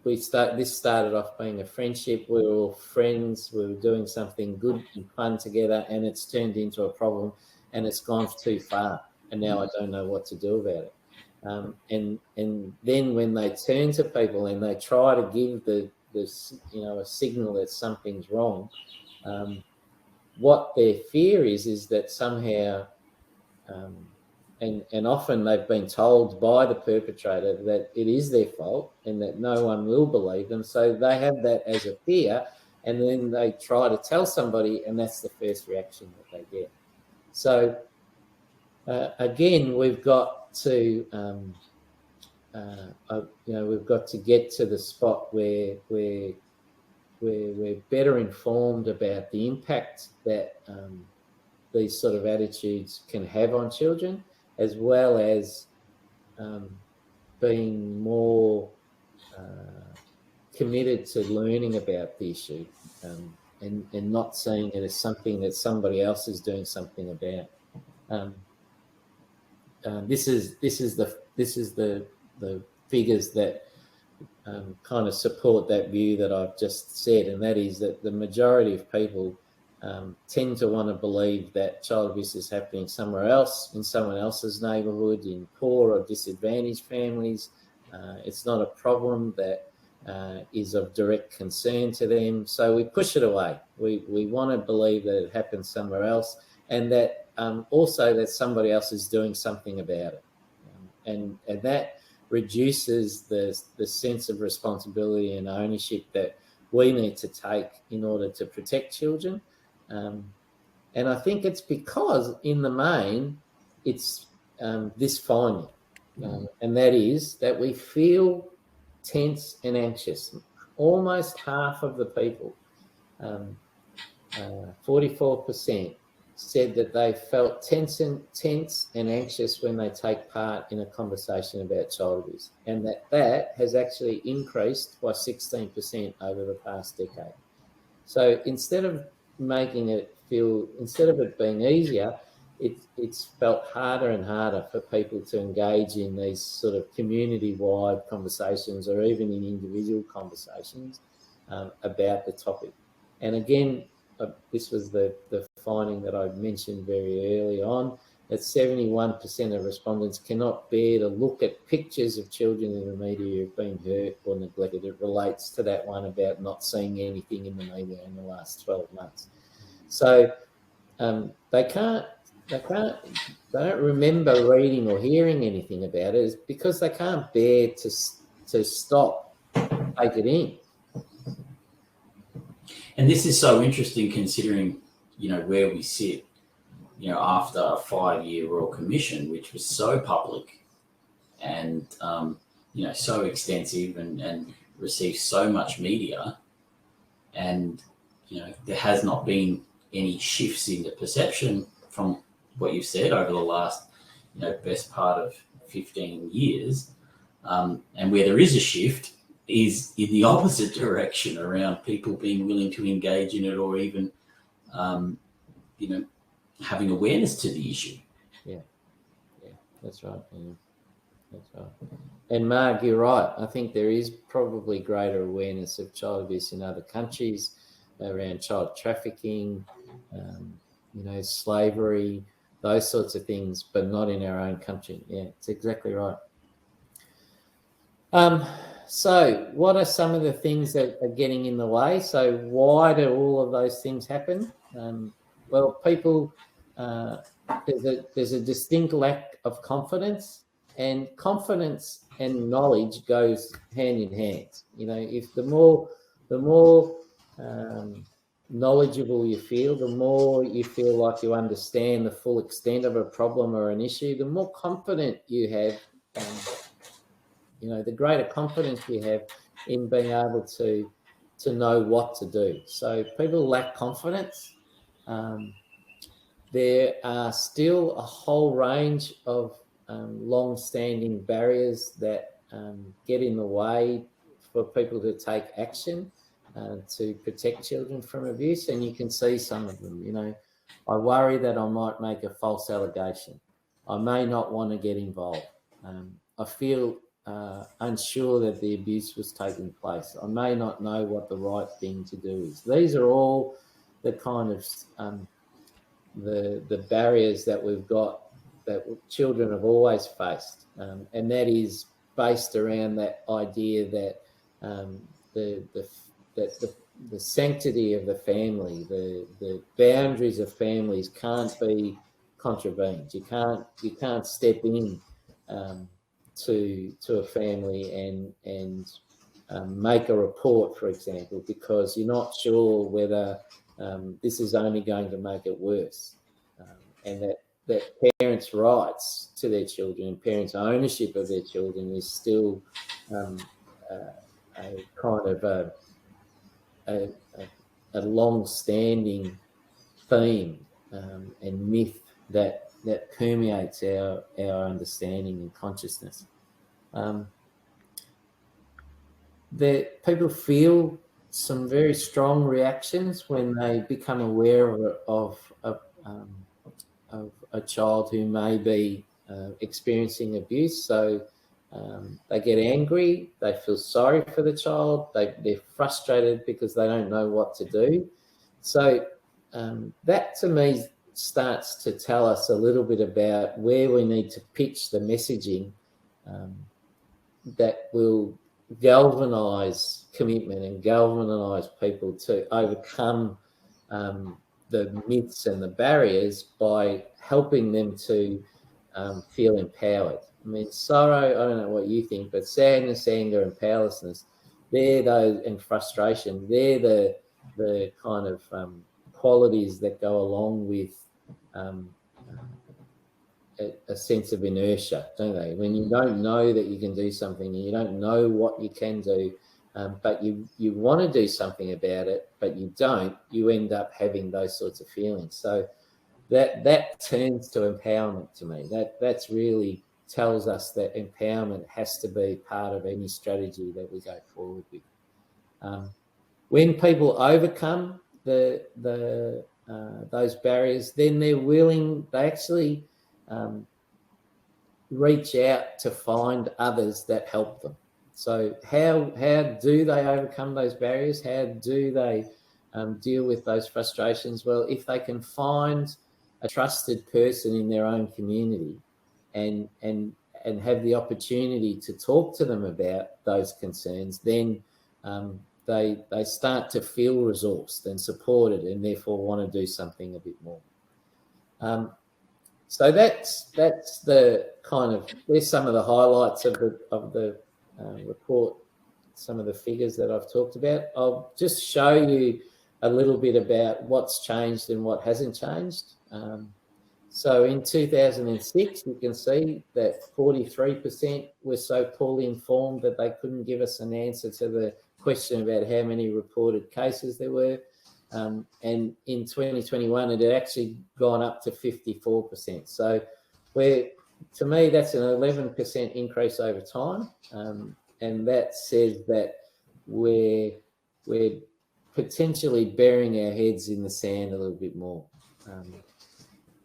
This started off being a friendship. We were all friends. We were doing something good and fun together, and it's turned into a problem, and it's gone too far. And now I don't know what to do about it. And then when they turn to people and they try to give a signal that something's wrong, what their fear is that somehow, and often they've been told by the perpetrator that it is their fault and that no one will believe them. So they have that as a fear, and then they try to tell somebody, and that's the first reaction that they get. So again, we've got to, we've got to get to the spot where we're better informed about the impact that these sort of attitudes can have on children, as well as being more committed to learning about the issue, and not seeing it as something that somebody else is doing something about. This is the figures that kind of support that view that I've just said, and that is that the majority of people tend to want to believe that child abuse is happening somewhere else, in someone else's neighbourhood, in poor or disadvantaged families. It's not a problem that is of direct concern to them, so we push it away. We want to believe that it happens somewhere else, and that also that somebody else is doing something about it, and that reduces the sense of responsibility and ownership that we need to take in order to protect children. And I think it's because, in the main, it's this finding, and that is that we feel tense and anxious. Almost half of the people, 44%, said that they felt tense and anxious when they take part in a conversation about child abuse, and that has actually increased by 16% over the past decade. So instead of it being easier, it's felt harder and harder for people to engage in these sort of community-wide conversations, or even in individual conversations about the topic. And again, this was the finding that I mentioned very early on, that 71% of respondents cannot bear to look at pictures of children in the media who've been hurt or neglected. It relates to that one about not seeing anything in the media in the last 12 months. So they don't remember reading or hearing anything about it. It's because they can't bear to stop, take it in.
And this is so interesting, considering, where we sit, after a 5-year Royal Commission, which was so public and, so extensive and received so much media. And, there has not been any shifts in the perception from what you've said over the last, best part of 15 years. And where there is a shift is in the opposite direction, around people being willing to engage in it, or even, having awareness to the issue.
Yeah, that's right. Yeah. That's right. And Mark, you're right. I think there is probably greater awareness of child abuse in other countries, around child trafficking, slavery, those sorts of things, but not in our own country. Yeah, it's exactly right. So what are some of the things that are getting in the way? So why do all of those things happen? Well, people, there's a distinct lack of confidence And confidence and knowledge goes hand in hand. You know, if the more knowledgeable you feel, the more you feel like you understand the full extent of a problem or an issue, the more confident you have, you know, the greater confidence you have in being able to know what to do. So people lack confidence. There are still a whole range of long-standing barriers that get in the way for people to take action to protect children from abuse, and you can see some of them. You know, I worry that I might make a false allegation. I may not want to get involved. I feel unsure that the abuse was taking place. I may not know what the right thing to do is. These are all the kind of the barriers that we've got that children have always faced, and that is based around that idea that the sanctity of the family, the boundaries of families can't be contravened. You can't step in to a family and make a report, for example, because you're not sure whether this is only going to make it worse, and that parents' rights to their children and parents' ownership of their children is still a kind of a long-standing theme and myth that permeates our understanding and consciousness. People feel some very strong reactions when they become aware of a child who may be experiencing abuse. So they get angry, they feel sorry for the child, they're frustrated because they don't know what to do. So that to me starts to tell us a little bit about where we need to pitch the messaging that will galvanise commitment and galvanise people to overcome the myths and the barriers by helping them to feel empowered. I mean, sorrow, I don't know what you think, but sadness, anger and powerlessness, and frustration, they're the kind of qualities that go along with a sense of inertia, don't they? When you don't know that you can do something and you don't know what you can do, but you want to do something about it, but you don't, you end up having those sorts of feelings. So that turns to empowerment to me. That's really tells us that empowerment has to be part of any strategy that we go forward with. When people overcome those barriers, then they actually reach out to find others that help them. So how do they overcome those barriers? How do they deal with those frustrations? Well, if they can find a trusted person in their own community and have the opportunity to talk to them about those concerns, then they start to feel resourced and supported and therefore want to do something a bit more. So that's the kind of, there's some of the highlights of the report, some of the figures that I've talked about. I'll just show you a little bit about what's changed and what hasn't changed. So in 2006, you can see that 43% were so poorly informed that they couldn't give us an answer to the question about how many reported cases there were. And in 2021, it had actually gone up to 54%. So to me, that's an 11% increase over time. And that says that we're potentially burying our heads in the sand a little bit more.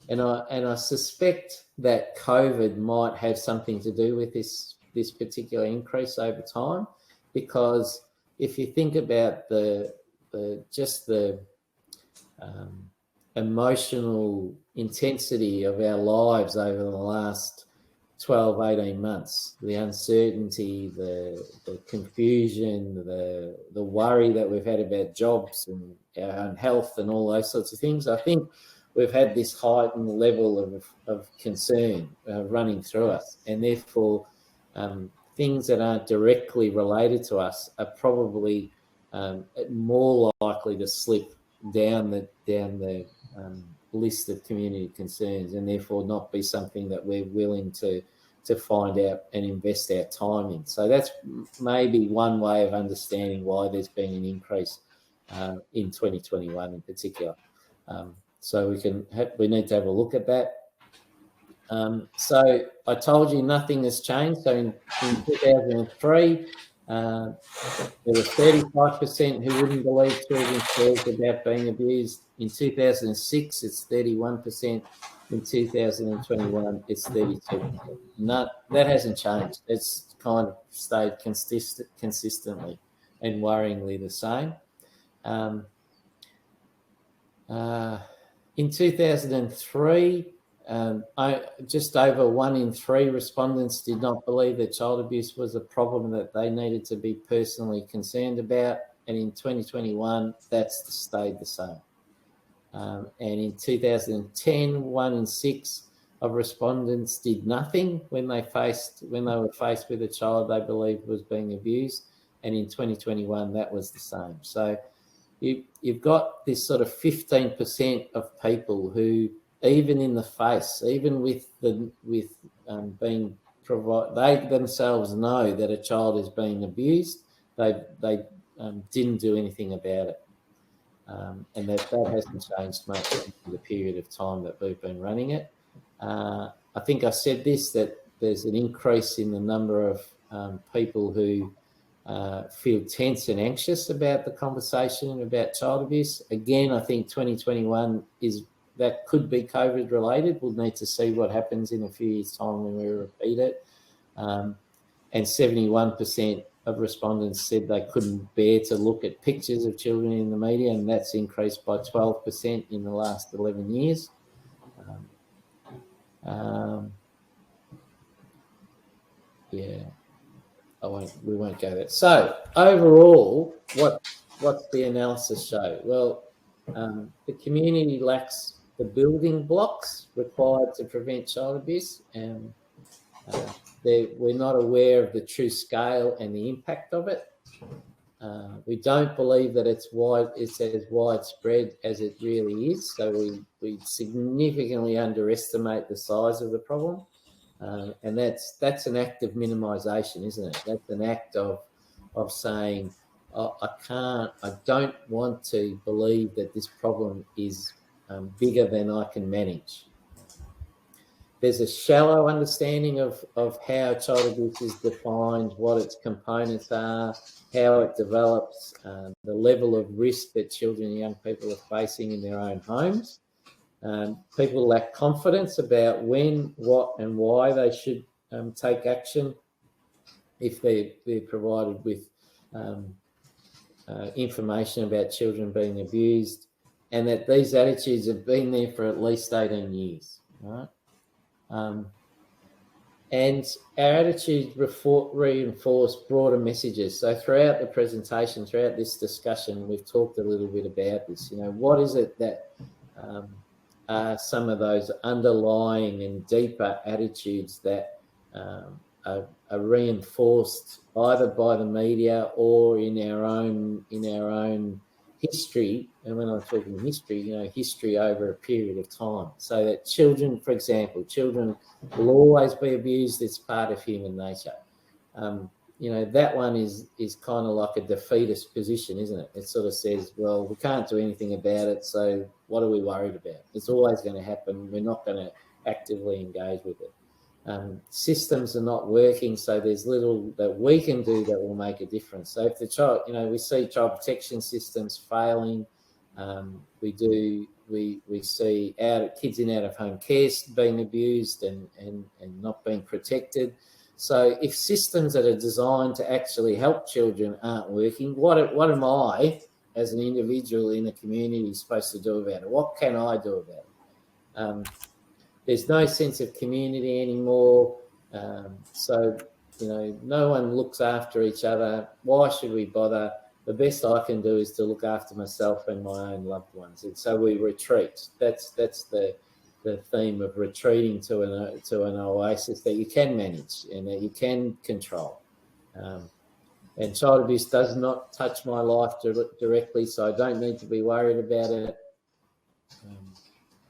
And I suspect that COVID might have something to do with this particular increase over time, because if you think about the emotional intensity of our lives over the last 12, 18 months, the uncertainty, the confusion, the worry that we've had about jobs and our own health and all those sorts of things, I think we've had this heightened level of concern running through us, and therefore things that aren't directly related to us are probably more likely to slip down the list of community concerns, and therefore not be something that we're willing to find out and invest our time in. So that's maybe one way of understanding why there's been an increase in 2021 in particular. So we need to have a look at that. So I told you nothing has changed. So in 2003, there were 35% who wouldn't believe children's stories about being abused. In 2006, it's 31%. In 2021, it's 32%. That hasn't changed. It's kind of stayed consistently and worryingly the same. In 2003, just over 1 in 3 respondents did not believe that child abuse was a problem that they needed to be personally concerned about. And in 2021, that's stayed the same. And in 2010, 1 in 6 of respondents did nothing when they were faced with a child they believed was being abused. And in 2021, that was the same. So you've got this sort of 15% of people who, even in the face, even with being provided, they themselves know that a child is being abused. They didn't do anything about it. And that hasn't changed much in the period of time that we've been running it. I think I said this, that there's an increase in the number of people who feel tense and anxious about the conversation about child abuse. Again, I think 2021 that could be COVID related. We'll need to see what happens in a few years' time when we repeat it. And 71% of respondents said they couldn't bear to look at pictures of children in the media, and that's increased by 12% in the last 11 years. We won't go there. So overall, what's the analysis show? Well, the community lacks the building blocks required to prevent child abuse, and we're not aware of the true scale and the impact of it. We don't believe that it's as widespread as it really is. So we significantly underestimate the size of the problem, and that's an act of minimisation, isn't it? That's an act of saying, I don't want to believe that this problem is bigger than I can manage. There's a shallow understanding of how child abuse is defined, what its components are, how it develops, the level of risk that children and young people are facing in their own homes. People lack confidence about when, what and why they should take action if they're provided with information about children being abused, and that these attitudes have been there for at least 18 years, right? And our attitudes reinforce broader messages. So throughout the presentation, throughout this discussion, we've talked a little bit about this. What is it that are some of those underlying and deeper attitudes that are reinforced either by the media or in our own history? And when I'm talking history, history over a period of time. So that children, for example, will always be abused. It's part of human nature. That one is kind of like a defeatist position, isn't it? It sort of says, well, we can't do anything about it, so what are we worried about? It's always going to happen. We're not going to actively engage with it. Systems are not working, so there's little that we can do that will make a difference. So if the child, we see child protection systems failing, we see kids in out-of-home care being abused and not being protected. So if systems that are designed to actually help children aren't working, what am I as an individual in the community supposed to do about it? What can I do about it? There's no sense of community anymore. So no one looks after each other. Why should we bother? the best I can do is to look after myself and my own loved ones. And so we retreat. That's the theme of retreating to an oasis that you can manage and that you can control. And child abuse does not touch my life directly, so I don't need to be worried about it.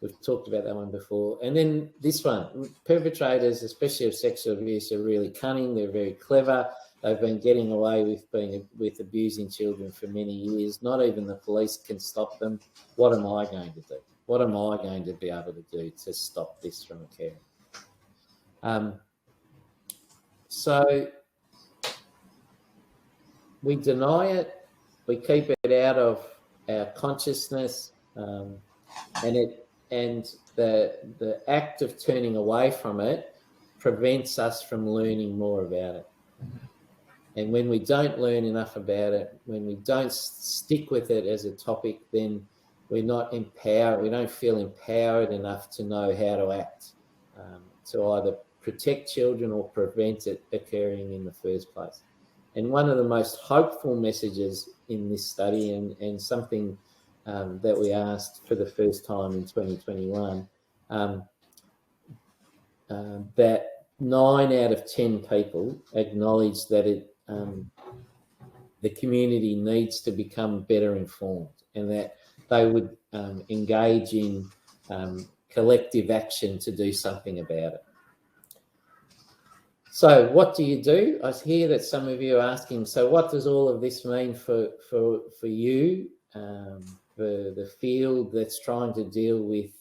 We've talked about that one before. And then this one, perpetrators, especially of sexual abuse, are really cunning. They're very clever. They've been getting away with abusing children for many years. Not even the police can stop them. What am I going to do? What am I going to be able to do to stop this from occurring? So we deny it. We keep it out of our consciousness, and the act of turning away from it prevents us from learning more about it. And when we don't learn enough about it, when we don't stick with it as a topic, then we're not empowered. We don't feel empowered enough to know how to act, to either protect children or prevent it occurring in the first place. And one of the most hopeful messages in this study, and something that we asked for the first time in 2021, that 9 out of 10 people acknowledge that the community needs to become better informed, and that they would engage in collective action to do something about it. So what do you do? I hear that some of you are asking, so what does all of this mean for you, for the field that's trying to deal with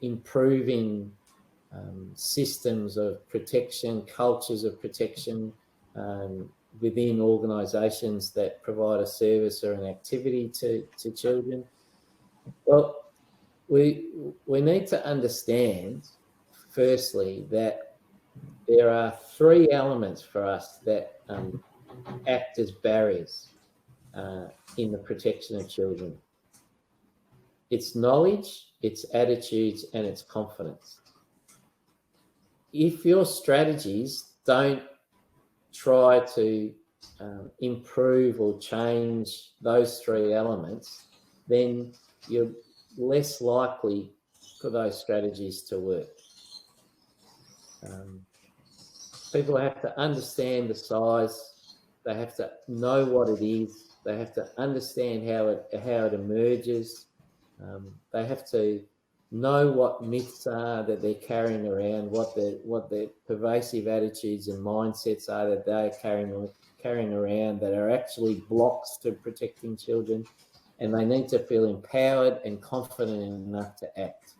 improving systems of protection, cultures of protection within organisations that provide a service or an activity to children? Well, we need to understand, firstly, that there are 3 elements for us that act as barriers in the protection of children. It's knowledge, it's attitudes, and it's confidence. If your strategies don't try to improve or change those 3 elements, then you're less likely for those strategies to work. People have to understand the size. They have to know what it is. They have to understand how it emerges. They have to know what myths are that they're carrying around, what the pervasive attitudes and mindsets are that they're carrying around that are actually blocks to protecting children, and they need to feel empowered and confident enough to act.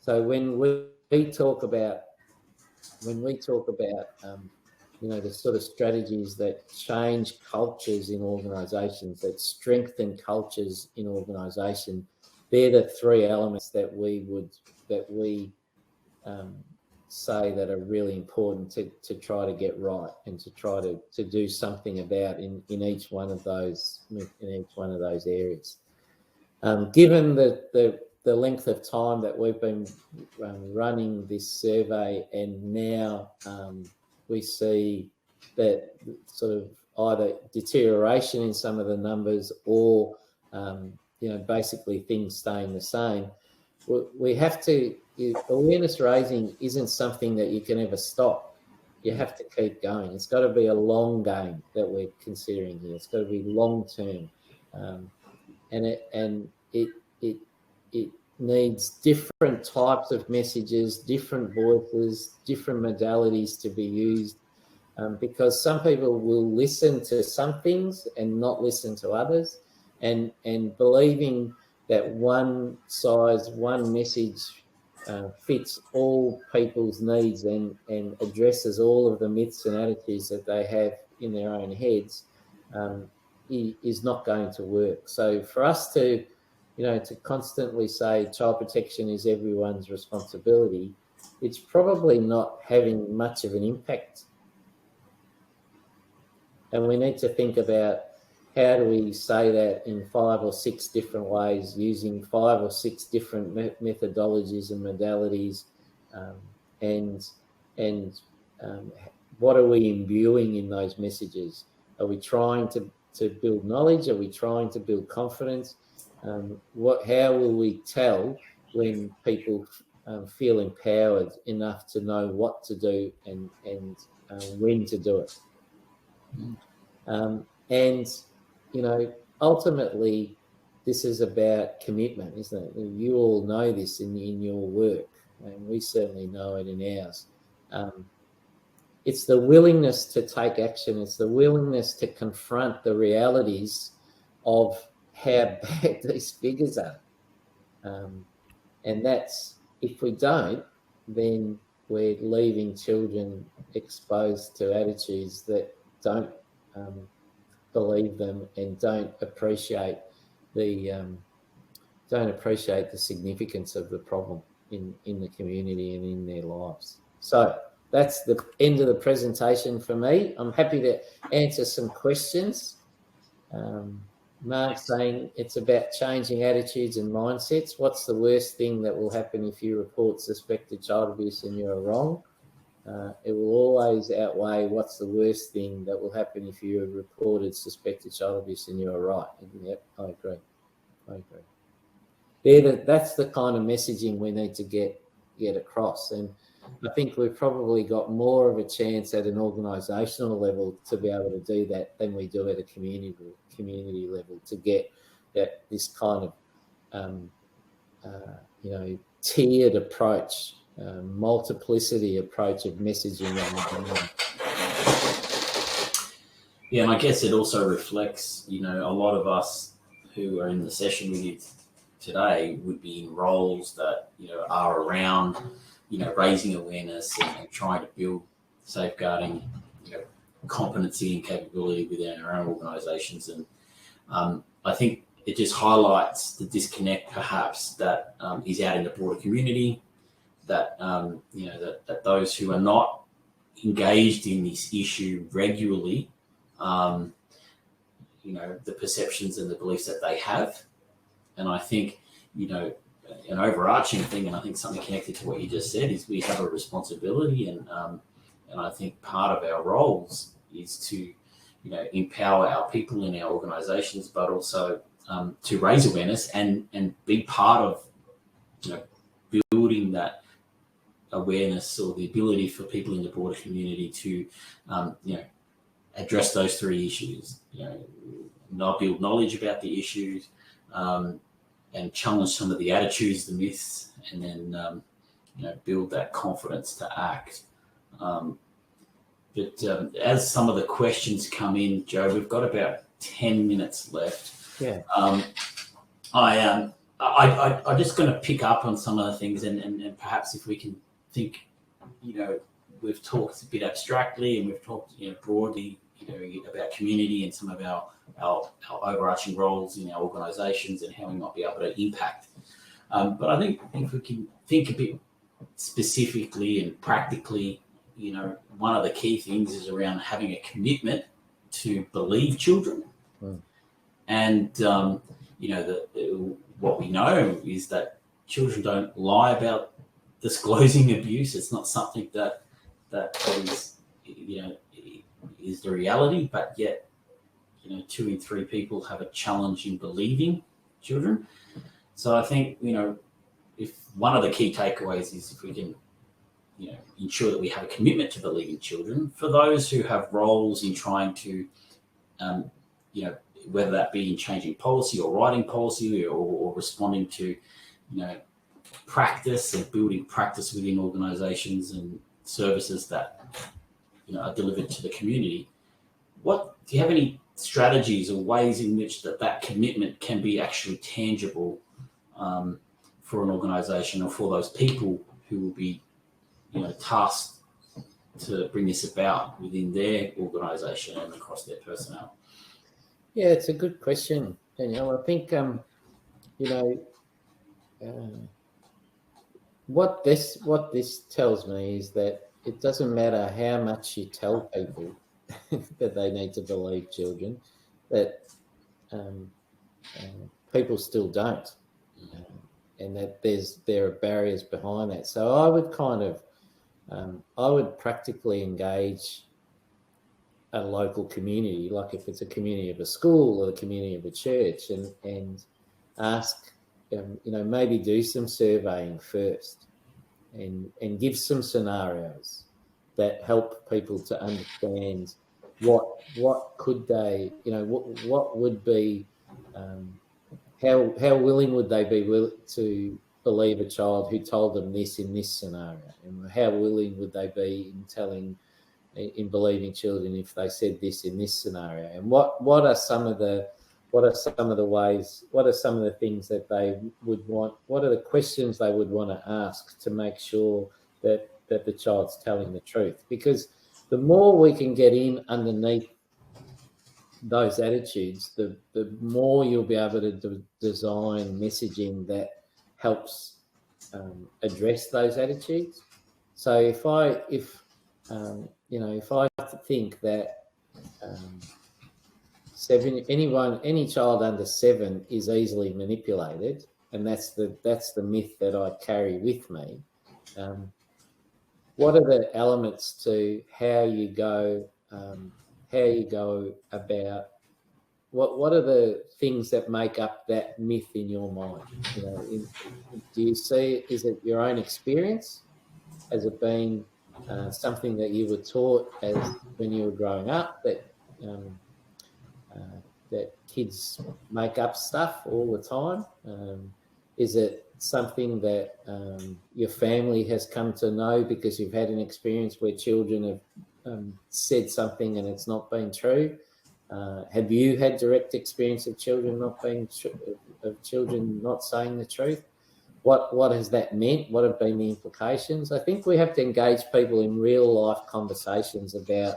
So when we talk about the sort of strategies that change cultures in organisations, that strengthen cultures in organisations, they're the 3 elements that we say that are really important to try to get right and to try to do something about in each one of those areas. Given the length of time that we've been running this survey, and now we see that sort of either deterioration in some of the numbers or basically things staying the same, we have to, awareness raising isn't something that you can ever stop. You have to keep going. It's got to be a long game that we're considering here. It's got to be long term, and it needs different types of messages, different voices, different modalities to be used, because some people will listen to some things and not listen to others, and believing that one size, one message fits all people's needs and addresses all of the myths and attitudes that they have in their own heads is not going to work. So for us to constantly say child protection is everyone's responsibility, it's probably not having much of an impact. And we need to think about, how do we say that in 5 or 6 different ways, using 5 or 6 different methodologies and modalities, and what are we imbuing in those messages? Are we trying to build knowledge? Are we trying to build confidence? How will we tell when people feel empowered enough to know what to do and when to do it? And ultimately, this is about commitment, isn't it? You all know this in your work, and we certainly know it in ours. It's the willingness to take action. It's the willingness to confront the realities of how bad these figures are. And that's, if we don't, then we're leaving children exposed to attitudes that don't believe them and don't appreciate the significance of the problem in the community and in their lives. So that's the end of the presentation for me. I'm happy to answer some questions. Mark saying it's about changing attitudes and mindsets. What's the worst thing that will happen if you report suspected child abuse and you're wrong? It will always outweigh what's the worst thing that will happen if you reported suspected child abuse and you're right. Yep, I agree. That's the kind of messaging we need to get across. And I think we've probably got more of a chance at an organisational level to be able to do that than we do at a community level, to get this kind of tiered approach, multiplicity approach of messaging.
Yeah, and I guess it also reflects, a lot of us who are in the session with you today would be in roles that, are around, raising awareness and trying to build safeguarding, competency and capability within our own organisations. And I think it just highlights the disconnect, perhaps, that is out in the broader community, that, that those who are not engaged in this issue regularly, the perceptions and the beliefs that they have. And I think, an overarching thing, and I think something connected to what you just said, is we have a responsibility, and I think part of our roles is to, empower our people in our organisations, but also to raise awareness and be part of, building that awareness, or the ability for people in the broader community to, address those three issues. Not build knowledge about the issues, and challenge some of the attitudes, the myths, and then build that confidence to act. But as some of the questions come in, Joe, we've got about 10 minutes left.
Yeah.
I'm just going to pick up on some of the things, and perhaps if we can think, we've talked a bit abstractly, and we've talked, broadly, about community and some of our overarching roles in our organisations and how we might be able to impact. But I think if we can think a bit specifically and practically, one of the key things is around having a commitment to believe children. And, what we know is that children don't lie about disclosing abuse. It's not something that is, is the reality, but yet, 2 in 3 people have a challenge in believing children. So I think, if one of the key takeaways is if we can, ensure that we have a commitment to believing children, for those who have roles in trying to, whether that be in changing policy or writing policy or responding to, practice and building practice within organisations and services that, are delivered to the community. Do you have any strategies or ways in which that commitment can be actually tangible for an organisation or for those people who will be, tasked to bring this about within their organisation and across their personnel?
Yeah, it's a good question, Danielle. I think, what this tells me is that it doesn't matter how much you tell people that they need to believe children, that people still don't, and that there are barriers behind that. So I would I would practically engage a local community, like if it's a community of a school or the community of a church, and ask, maybe do some surveying first and give some scenarios that help people to understand what could they, what would be, how willing would they be to believe a child who told them this in this scenario, and how willing would they be in believing children if they said this in this scenario, and what are some of the ways, what are some of the things that they would want, what are the questions they would want to ask to make sure that the child's telling the truth. Because the more we can get in underneath those attitudes, the more you'll be able to design messaging that helps address those attitudes. So if I think that any child under 7 is easily manipulated, and that's the myth that I carry with me. What are the elements to how you go about? What are the things that make up that myth in your mind? Do you see? Is it your own experience? Has it been something that you were taught as when you were growing up, that kids make up stuff all the time? Is it something that your family has come to know because you've had an experience where children have said something and it's not been true? Have you had direct experience of children not saying the truth? What has that meant? What have been the implications? I think we have to engage people in real life conversations about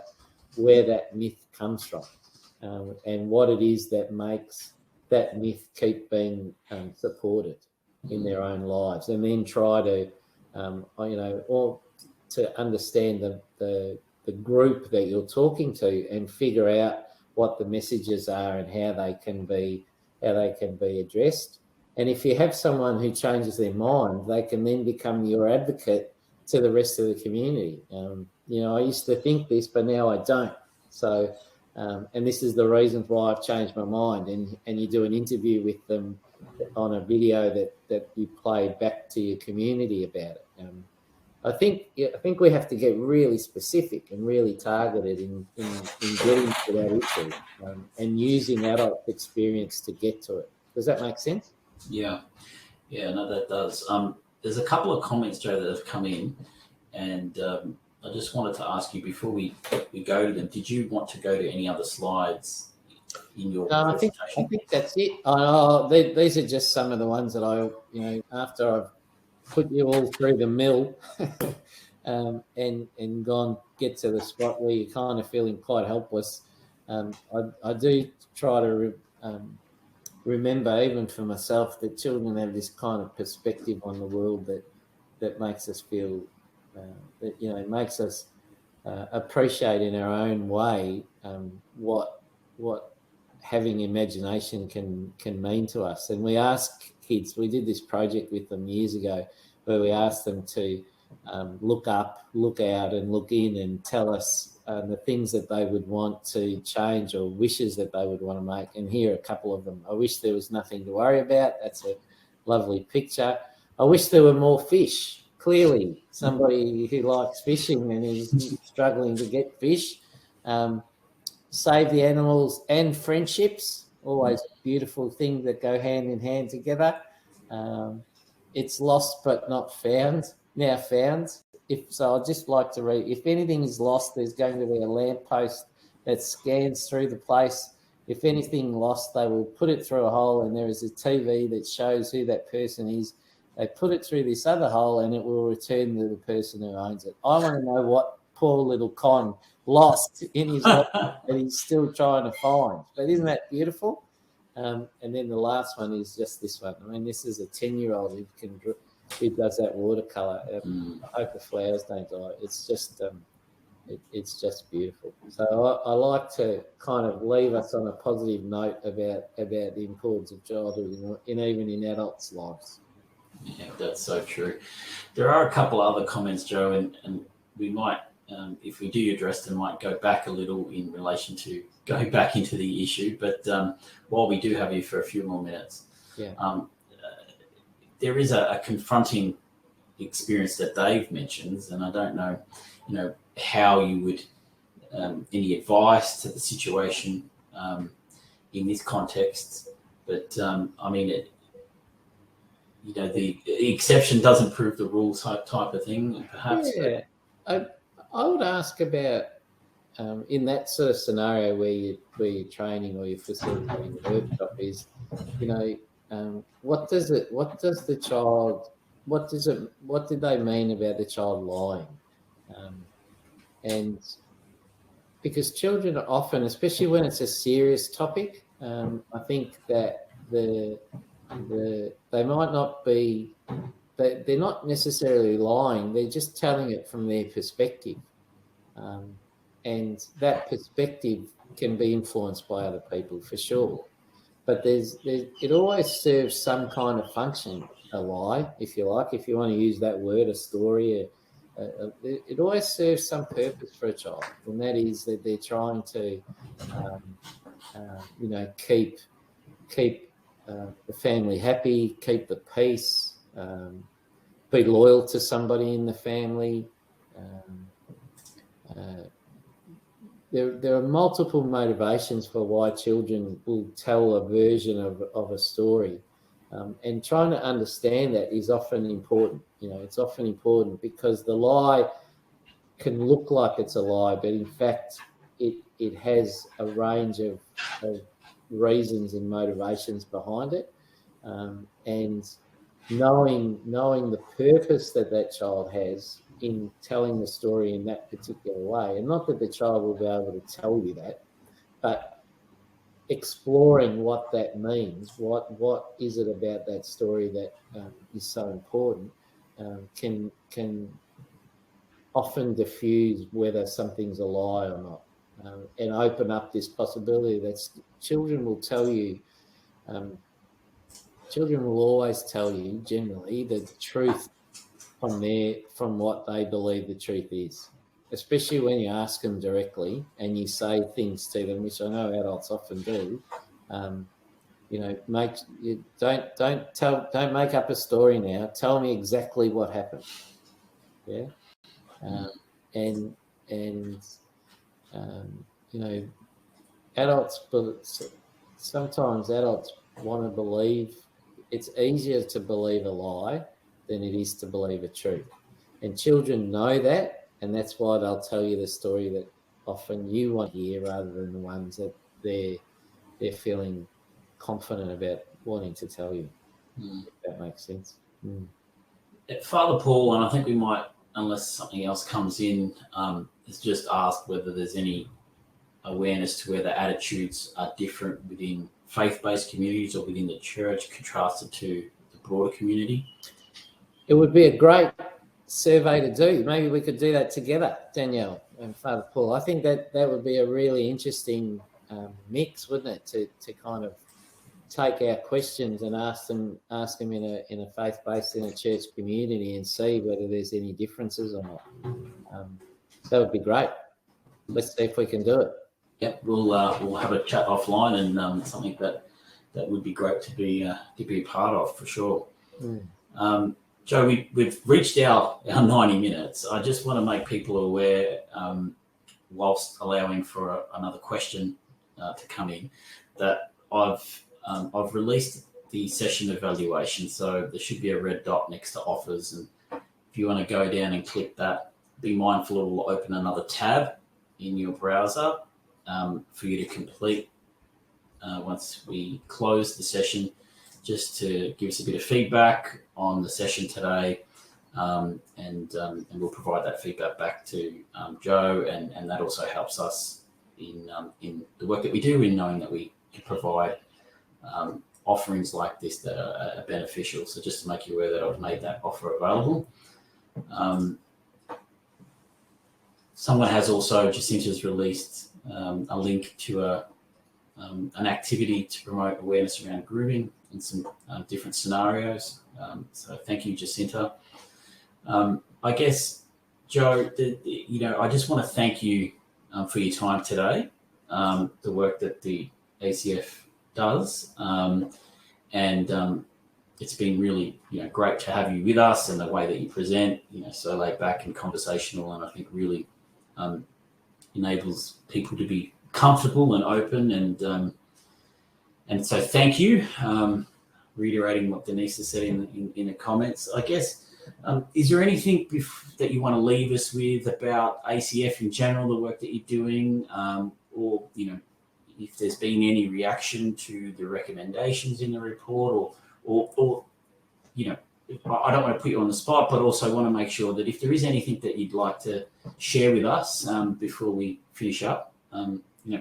where that myth comes from, and what it is that makes that myth keep being supported in their own lives, and then try to, or to understand the group that you're talking to and figure out what the messages are and how they can be addressed. And if you have someone who changes their mind, they can then become your advocate to the rest of the community. I used to think this, but now I don't. So, and this is the reason why I've changed my mind. And you do an interview with them on a video that you play back to your community about it. I think we have to get really specific and really targeted in getting to that issue, and using adult experience to get to it. Does that make sense?
Yeah, no, that does. There's a couple of comments, Joe, that have come in, and I just wanted to ask you before we go to them. Did you want to go to any other slides in your presentation?
I think that's it. These are just some of the ones that after I've put you all through the mill and gone get to the spot where you're kind of feeling quite helpless. I do try to remember, even for myself, that children have this kind of perspective on the world that makes us feel makes us appreciate in our own way what having imagination can mean to us. And we ask kids, we did this project with them years ago where we asked them to look up, look out and look in and tell us the things that they would want to change or wishes that they would want to make. And here are a couple of them. I wish there was nothing to worry about. That's a lovely picture. I wish there were more fish. Clearly, somebody who likes fishing and is struggling to get fish. Save the animals and friendships, always beautiful things that go hand in hand together. It's lost but not found, now found. I'd just like to read, if anything is lost, there's going to be a lamppost that scans through the place. If anything lost, they will put it through a hole and there is a TV that shows who that person is. They put it through this other hole and it will return to the person who owns it. I want to know what poor little Con lost in his life that he's still trying to find. But isn't that beautiful? And then the last one is just this one. I mean, this is a 10-year-old who does that watercolour. I hope the flowers don't die. It's just beautiful. So I like to kind of leave us on a positive note about the importance of childhood even in adults' lives.
Yeah, that's so true. There are a couple other comments, Joe, and we might if we do address them, might go back a little in relation to going back into the issue. But while we do have you for a few more minutes, there is a confronting experience that Dave mentions, and I don't know, how you would any advice to the situation in this context. But I mean, the exception doesn't prove the rule type of thing, perhaps.
Yeah, I would ask about in that sort of scenario where you're training or you're facilitating a workshop is, what did they mean about the child lying? And because children are often, especially when it's a serious topic, I think that they might not be, they're not necessarily lying, they're just telling it from their perspective. And that perspective can be influenced by other people for sure. But it always serves some kind of function, a lie, if you like, if you want to use that word, a story. It always serves some purpose for a child, and that is that they're trying to, keep the family happy, keep the peace, be loyal to somebody in the family. There are multiple motivations for why children will tell a version of a story, and trying to understand that is often important. It's often important because the lie can look like it's a lie, but in fact it has a range of reasons and motivations behind it, and knowing the purpose that child has in telling the story in that particular way, and not that the child will be able to tell you that, but exploring what that means, what is it about that story that is so important, can often diffuse whether something's a lie or not, and open up this possibility that children will tell you. Children will always tell you generally the truth from what they believe the truth is, especially when you ask them directly and you say things to them, which I know adults often do. Don't make up a story now. Tell me exactly what happened. Yeah, sometimes adults want to believe. It's easier to believe a lie than it is to believe a truth. And children know that, and that's why they'll tell you the story that often you want to hear rather than the ones that they're feeling confident about wanting to tell you, if that makes sense.
Father Paul, and I think we might, unless something else comes in, has just asked whether there's any awareness to whether attitudes are different within faith-based communities or within the church contrasted to the broader community.
It would be a great survey to do. Maybe we could do that together, Danielle and Father Paul. I think that would be a really interesting mix, wouldn't it, to kind of take our questions and ask them in a faith-based, in a church community, and see whether there's any differences or not. That would be great. Let's see if we can do it.
Yep, we'll have a chat offline, and something that would be great to be a part of for sure. Joe, we've reached our 90 minutes. I just want to make people aware, whilst allowing for another question to come in, that I've released the session evaluation. So there should be a red dot next to offers, and if you want to go down and click that, be mindful it will open another tab in your browser for you to complete once we close the session, just to give us a bit of feedback on the session today, and we'll provide that feedback back to Joe, and that also helps us in the work that we do, in knowing that we can provide offerings like this that are beneficial. So just to make you aware that I've made that offer available. Someone has also, Jacinta has released a link to an activity to promote awareness around grooming in some different scenarios. So thank you, Jacinta. I guess Joe, I just want to thank you for your time today, the work that the ACF does, and it's been really, great to have you with us, and the way that you present, so laid back and conversational, and I think really enables people to be comfortable and open, and so thank you. Reiterating what Denise has said in the comments, I guess. Is there anything that you want to leave us with about ACF in general, the work that you're doing, or if there's been any reaction to the recommendations in the report, or I don't want to put you on the spot, but also want to make sure that if there is anything that you'd like to share with us before we finish up,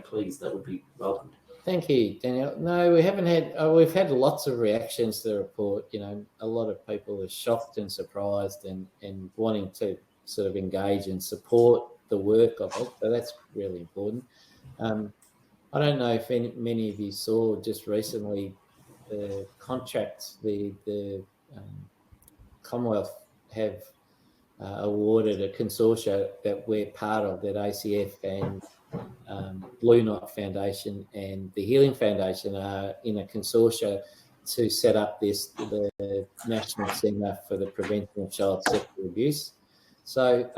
please, that would be welcomed.
Thank you, Daniel. No, we haven't had. We've had lots of reactions to the report. A lot of people are shocked and surprised, and wanting to sort of engage and support the work of it. So that's really important. I don't know if many of you saw just recently the contracts the Commonwealth have awarded a consortia that we're part of, that ACF and Blue Knot Foundation and the Healing Foundation are in a consortia to set up the National Centre for the Prevention of Child Sexual Abuse. So,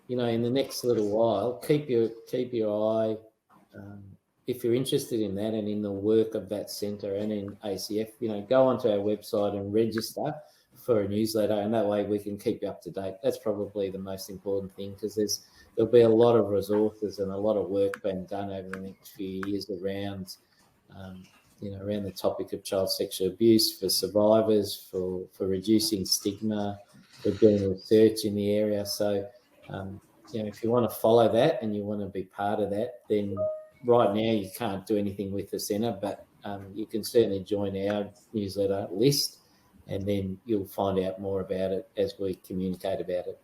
in the next little while, keep your eye, if you're interested in that and in the work of that centre and in ACF, go onto our website and register for a newsletter, and that way we can keep you up to date. That's probably the most important thing, because there'll be a lot of resources and a lot of work being done over the next few years around, around the topic of child sexual abuse, for survivors, for reducing stigma, for doing research in the area. So, if you want to follow that and you want to be part of that, then right now you can't do anything with the centre, but you can certainly join our newsletter list, and then you'll find out more about it as we communicate about it.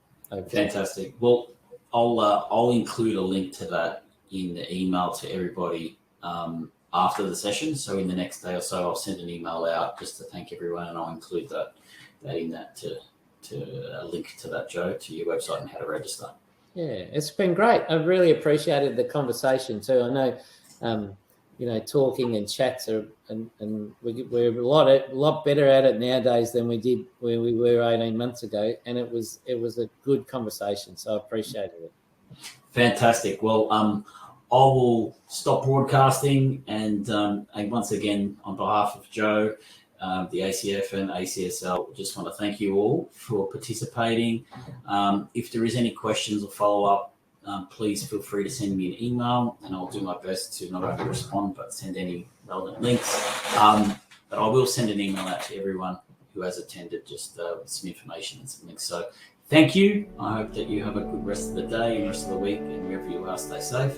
Fantastic. Well, I'll include a link to that in the email to everybody after the session. So in the next day or so, I'll send an email out just to thank everyone, and I'll include that in that to a link to that, Joe, to your website and how to register.
Yeah, it's been great. I've really appreciated the conversation too. I know, talking and chats and we're a lot better at it nowadays than we did when we were 18 months ago, and it was a good conversation. So I appreciated it.
Fantastic. Well, I will stop broadcasting, and once again, on behalf of Joe, the ACF and ACSL, just want to thank you all for participating. If there is any questions or follow-up, please feel free to send me an email, and I'll do my best to not only respond but send any relevant links. But I will send an email out to everyone who has attended, just with some information and some links. So thank you. I hope that you have a good rest of the day and rest of the week, and wherever you are, stay safe.